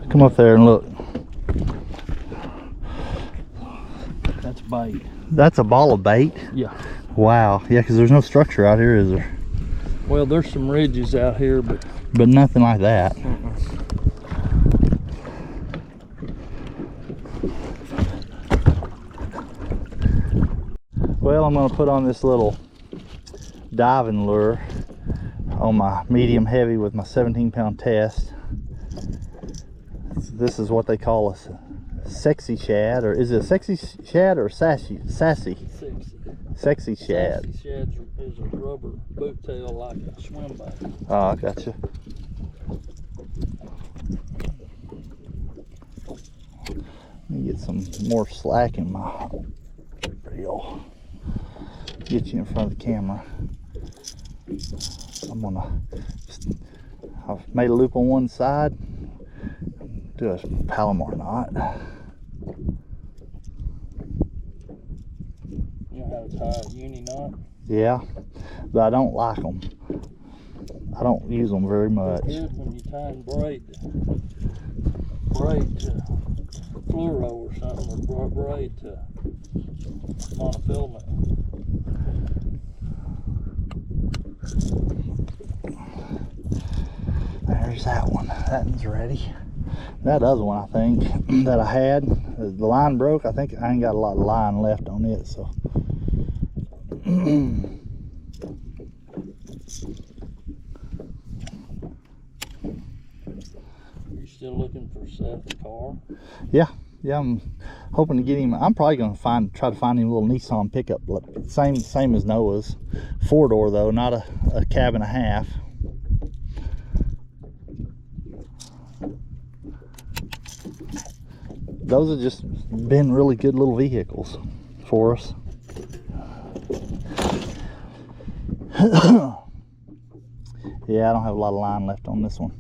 Come up there and look. That's bait. That's a ball of bait? Yeah. Wow. Yeah, because there's no structure out here, is there? Well, there's some ridges out here, but nothing like that. Well, I'm going to put on this little diving lure on my medium heavy with my 17-pound test. This is what they call a sexy shad, or is it a sexy shad or sassy? Sexy shad. Sassy shad is a rubber boot tail like a swim bait. Oh, I gotcha. Let me get some more slack in my reel. Get you in front of the camera. I've made a loop on one side. Do a Palomar knot. You know how to tie a uni knot? Yeah, but I don't like them. I don't use them very much. It's good when you tie and braid to fluoro or something, or braid to monofilament. There's that one. That one's ready. That other one, I think, that I had, the line broke. I think I ain't got a lot of line left on it, so. You still looking for Seth Carr? Yeah, hoping to get him. I'm probably gonna try to find him a little Nissan pickup, same as Noah's, 4-door though, not a cab and a half. Those have just been really good little vehicles for us. Yeah, I don't have a lot of line left on this one.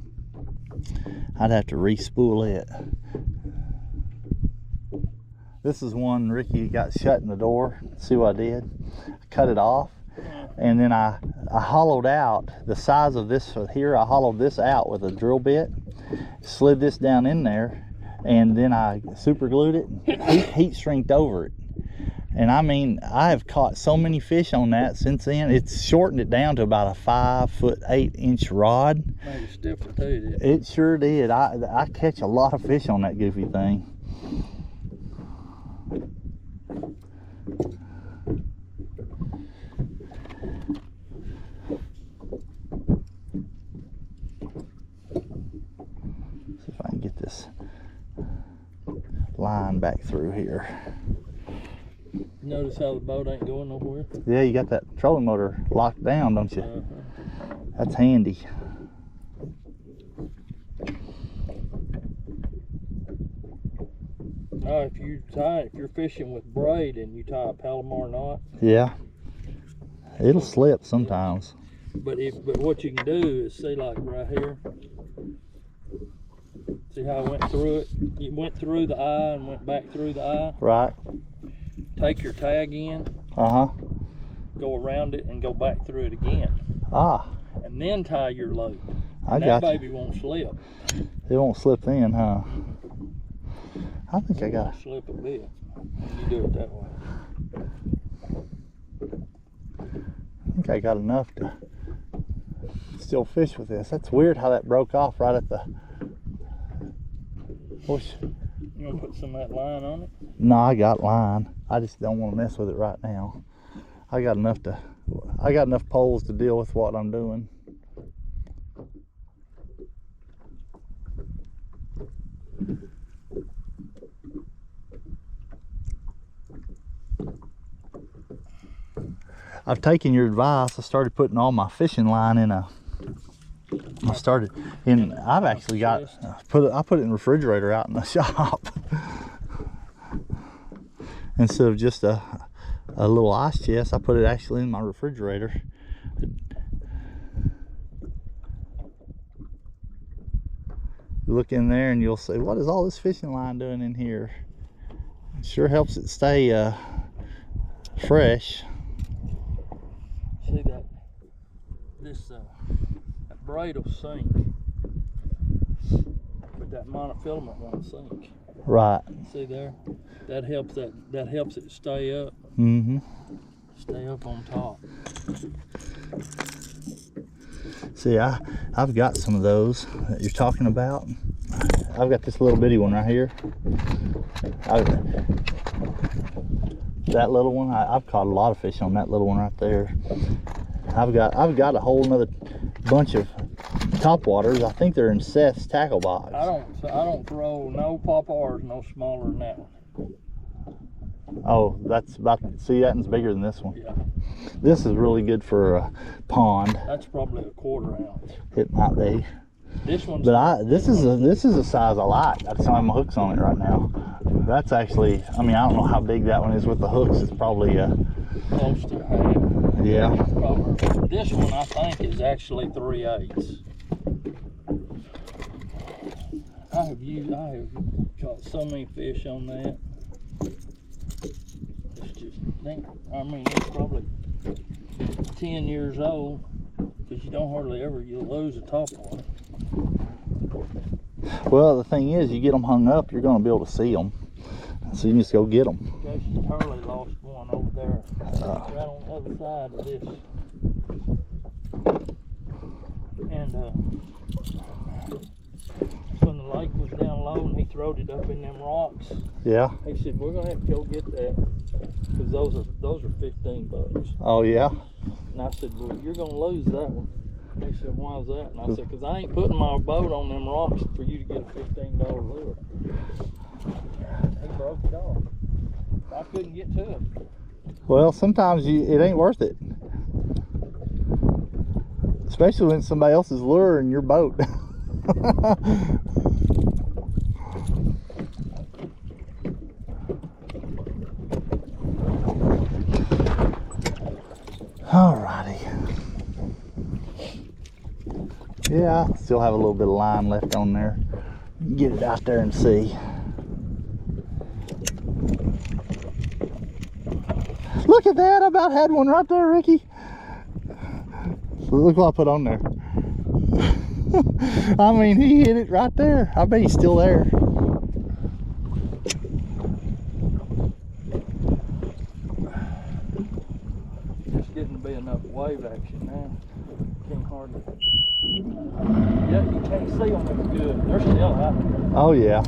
I'd have to re-spool it. This is one Ricky got shut in the door. See what I did? I cut it off, and then I hollowed out the size of this here. I hollowed this out with a drill bit, slid this down in there, and then I super glued it, heat shrinked over it. And I mean, I have caught so many fish on that since then. It's shortened it down to about a 5-foot 8-inch rod. Made it stiffer too, didn't it? It sure did. I catch a lot of fish on that goofy thing. See if I can get this line back through here. Notice how the boat ain't going nowhere? Yeah, you got that trolling motor locked down, don't you? That's handy. If you're fishing with braid and you tie a Palomar knot. Yeah, it'll slip sometimes. But what you can do is see, like right here. See how I went through it? You went through the eye and went back through the eye. Right. Take your tag in. Go around it and go back through it again. And then tie your loop. And that baby won't slip. It won't slip then, huh? I think I got it. Slip a bit. You do it that way. I think I got enough to still fish with this. That's weird how that broke off right at the bush. You want to put some of that line on it? No, I got line. I just don't want to mess with it right now. I got enough poles to deal with what I'm doing. I've taken your advice. I started putting all my fishing line in I've actually got I put it in the refrigerator out in the shop instead of just a little ice chest. I put it actually in my refrigerator. You look in there and you'll say, what is all this fishing line doing in here? It sure helps it stay fresh. See that braid will sink, but that monofilament won't sink. Right. See there? That helps it stay up. Stay up on top. See, I've got some of those that you're talking about. I've got this little bitty one right here. That little one, I've caught a lot of fish on that little one right there. I've got a whole nother bunch of topwaters. I think they're in Seth's tackle box. I don't throw no Popars no smaller than that one. Oh, see, that one's bigger than this one. Yeah. This is really good for a pond. That's probably a 1/4 ounce. It might be. This one's. But this is a size I like. I just don't have my hooks on it right now. That's actually, I mean, I don't know how big that one is with the hooks. It's probably close to half. Yeah. Probably. This one I think is actually 3/8. I have caught so many fish on that. It's probably 10 years old, because you don't hardly ever, you'll lose a top one. Well, the thing is, you get them hung up, you're going to be able to see them. So you can just go get them. Casey Turley lost one over there, right on the other side of this. And when the lake was down low and he throwed it up in them rocks, yeah, he said, we're gonna have to go get that, because those are 15 bucks. Oh yeah. And I said, well, you're gonna lose that one. He said, why is that? And I said, because I ain't putting my boat on them rocks for you to get a $15 lure. He broke it off. I couldn't get to him. Well, sometimes it ain't worth it. Especially when somebody else is luring your boat. Alrighty. Yeah, I still have a little bit of line left on there. Get it out there and see. Look at that! I about had one right there, Ricky. Look what I put on there. I mean, he hit it right there. I bet he's still there. Just getting to be enough wave action now. Can't hardly. Yeah, you can't see them as good. They're still out there. Oh yeah.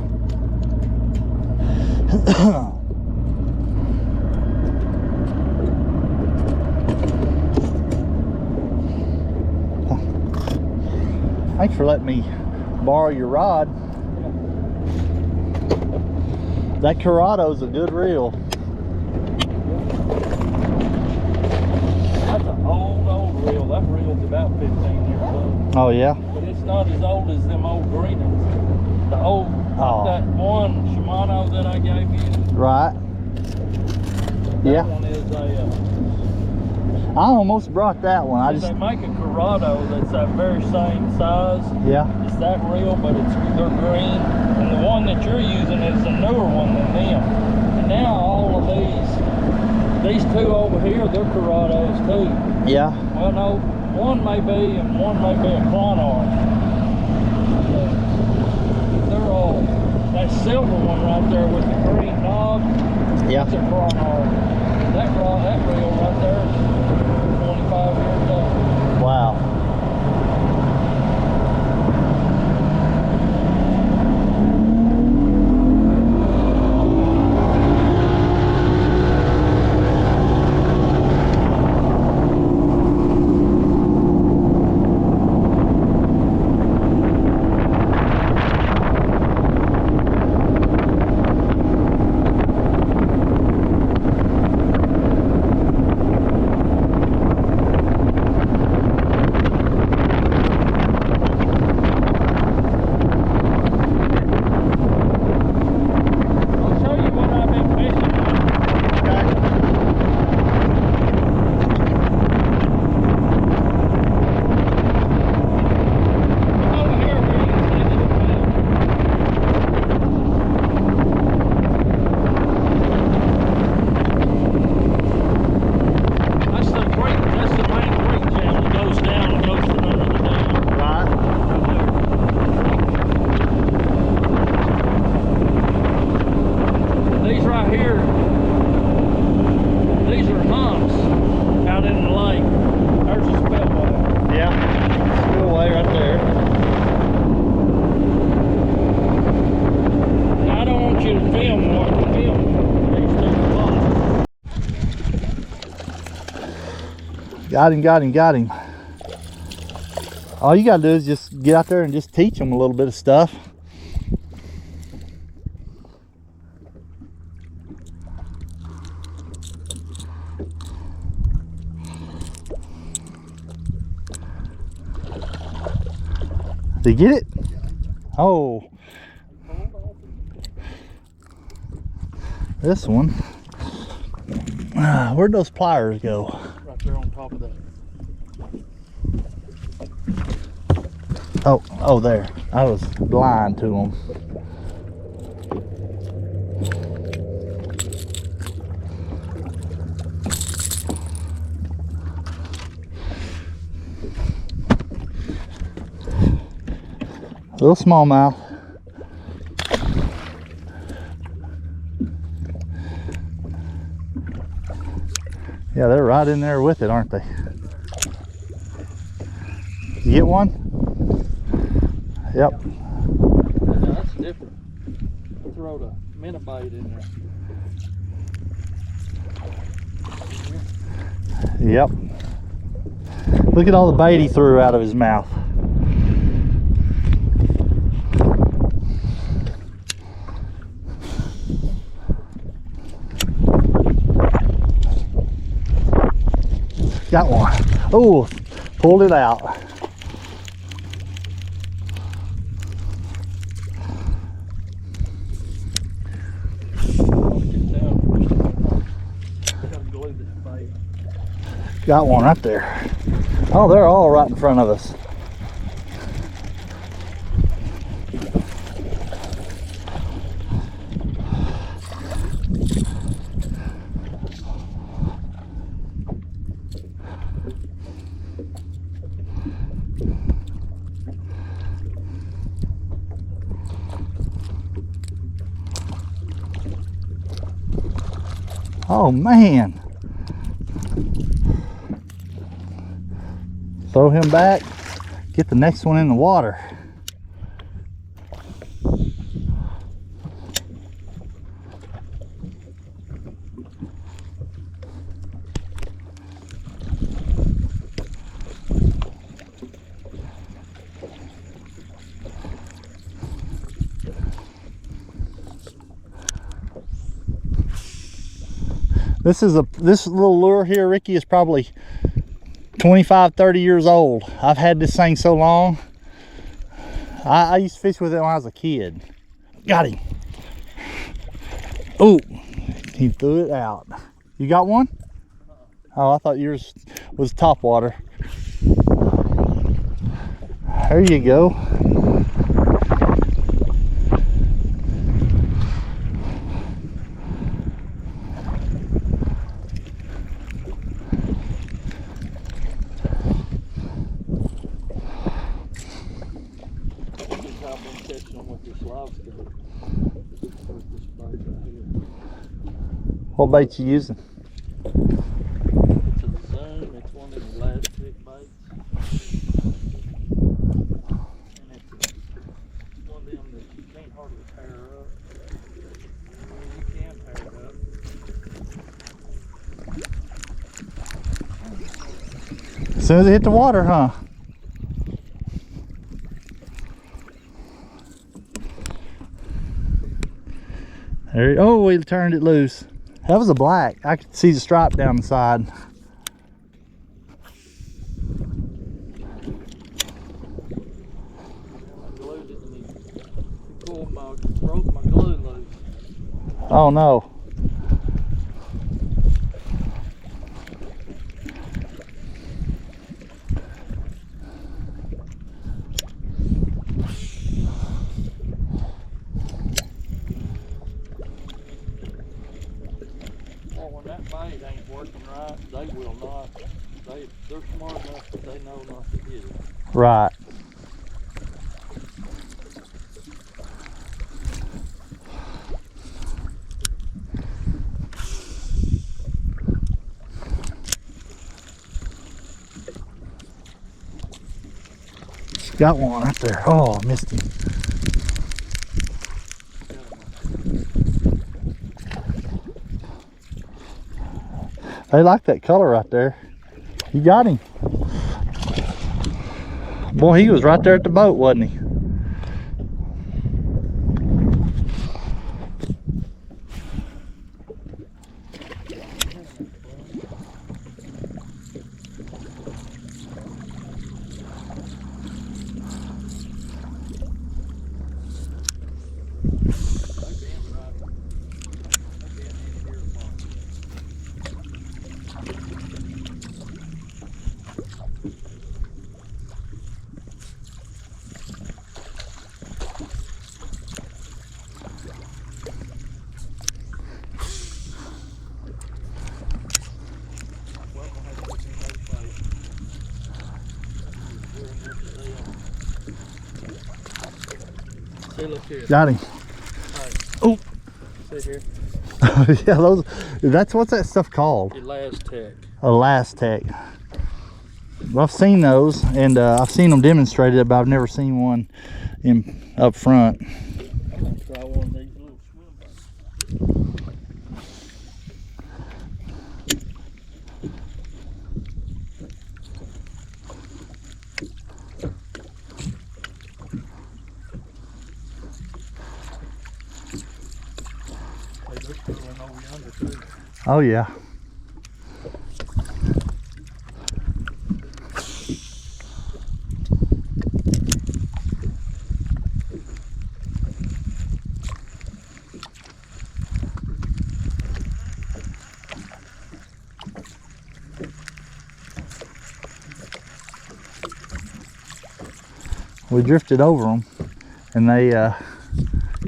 Thanks for letting me borrow your rod. That Coronado's a good reel. That's an old reel. That reel's about 15 years old. Oh yeah? But it's not as old as them old green ones. The old, that one Shimano that I gave you. Right. Yeah. That one is a... I almost brought that one. They make a Corrado that's that very same size. Yeah. It's that reel, but they're green. And the one that you're using is a newer one than them. And now all of these two over here, they're Corrados too. Yeah. Well, no, one may be, and one may be a Clonard. They're all, that silver one right there with the green knob, yeah. That's a Clonard. That reel right there is 25 years old. Wow. Got him. All you gotta do is just get out there and just teach them a little bit of stuff. Did you get it? Oh. This one. Where'd those pliers go? Right there on top of that. Oh, there. I was blind to them. Little smallmouth. Yeah, they're right in there with it, aren't they? Did you get one? Yep. Yeah, that's different. Throw the minute bait in there. Yep. Look at all the bait he threw out of his mouth. Got one. Oh, pulled it out. Got one right there. Oh, they're all right in front of us. Oh man. Throw him back, get the next one in the water. This little lure here, Ricky, is probably 25, 30 years old. I've had this thing so long. I used to fish with it when I was a kid. Got him. Oh, he threw it out. You got one? Oh, I thought yours was top water. There you go. What bait you using? It's a Zoom. It's one of the elastic baits. And it's one of them that you can't hardly pair up. You can pair it up. As soon as it hit the water, huh? There, oh, he turned it loose. That was a black. I could see the stripe down the side. Broke my glue loose. Oh no. When that bait ain't working right, they will not. They're smart enough that they know not to hit it. Right. Got one right there. Oh, I missed him. They like that color right there. You got him. Boy, he was right there at the boat, wasn't he? See, look here. Got him. Right. Oh. See here. Yeah, those. What's that stuff called? Elastic. Elastic. Well, I've seen those, and I've seen them demonstrated, but I've never seen one up front. I'm gonna try one of these little swim baits. Oh yeah. We drifted over them and they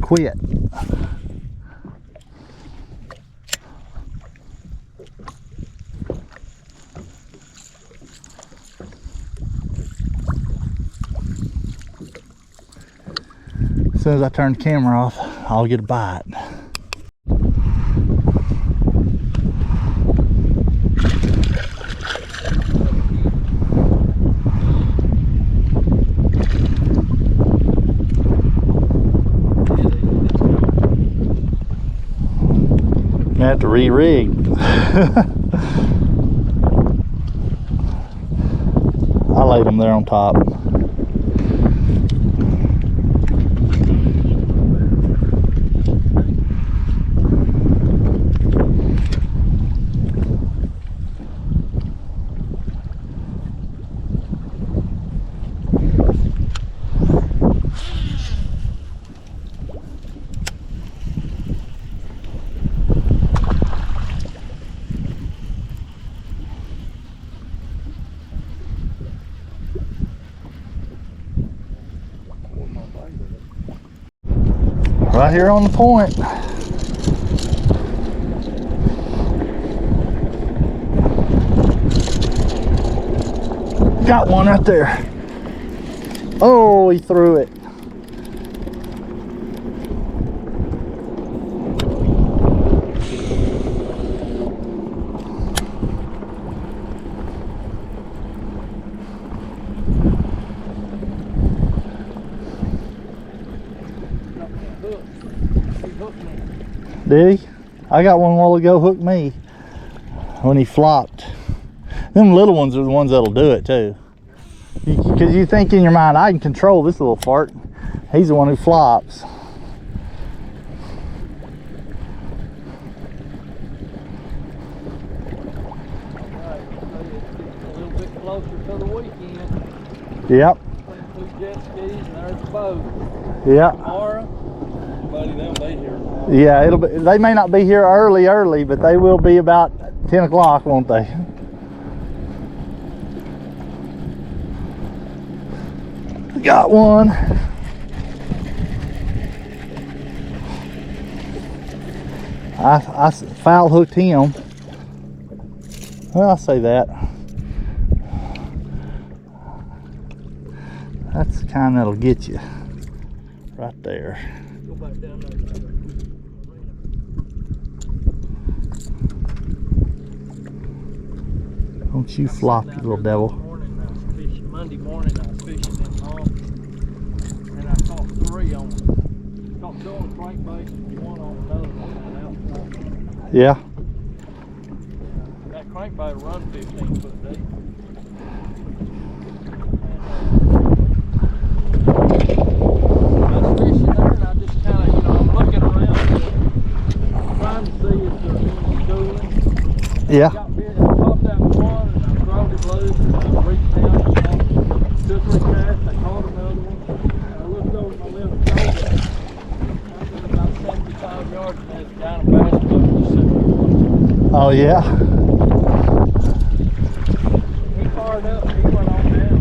quit. As soon as I turn the camera off, I'll get a bite. I have to re-rig. I laid them there on top. Right here on the point. Got one right there. Oh, he threw it. Did he? I got one a while ago hooked me when he flopped. Them little ones are the ones that'll do it too. Because you think in your mind, I can control this little fart. He's the one who flops. A little bit closer to the weekend. Yep. Two jet skis and there's the boat. Yep. Tomorrow, buddy, they'll be here. Yeah, it'll be. They may not be here early, but they will be about 10 o'clock, won't they? Got one. I foul hooked him. Well, I'll say that. That's the kind that'll get you right there. Go back down there. Don't you flop, you little devil. Monday morning I was fishing in home and I caught 3 on them. Caught 2 on the crankbait and 1 on another one outside. Yeah. That crankbait will run 15 foot deep. I was fishing there and I just kind of, I'm looking around trying to see if there's any schooling. Yeah. I got bit, I popped out one and I throwed it loose and I reached down and 2 or 3 casts, I caught another one. I looked over my left shoulder. I was about 75 yards and there's a guy in a bass boat just sitting there watching. Oh yeah. He fired up and he went on down.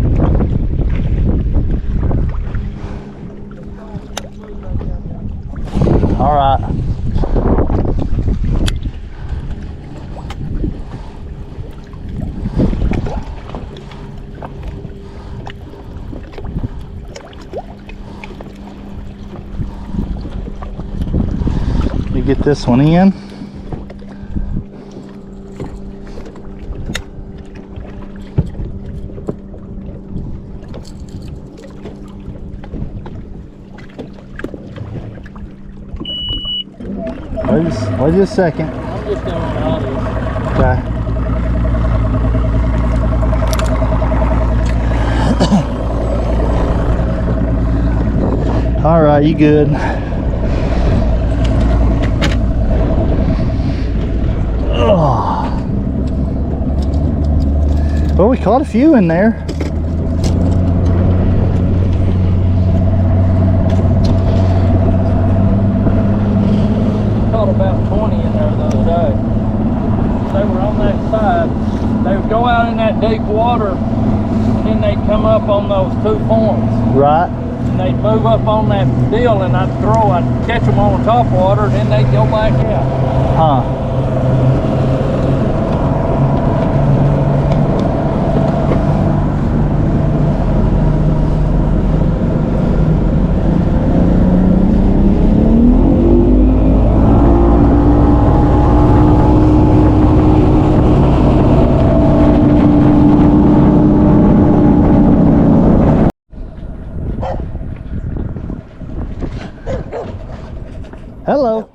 All right. Let me get this one in. Wait just a second. I'm just going on this. Okay. All right, you good? Oh. Well, we caught a few in there. Caught about 20 in there the other day. They were on that side. They would go out in that deep water in then they'd come up on those 2 points. Right. And they'd move up on that deal, and I'd catch them on the top water, and then they'd go back out. Huh. Hello.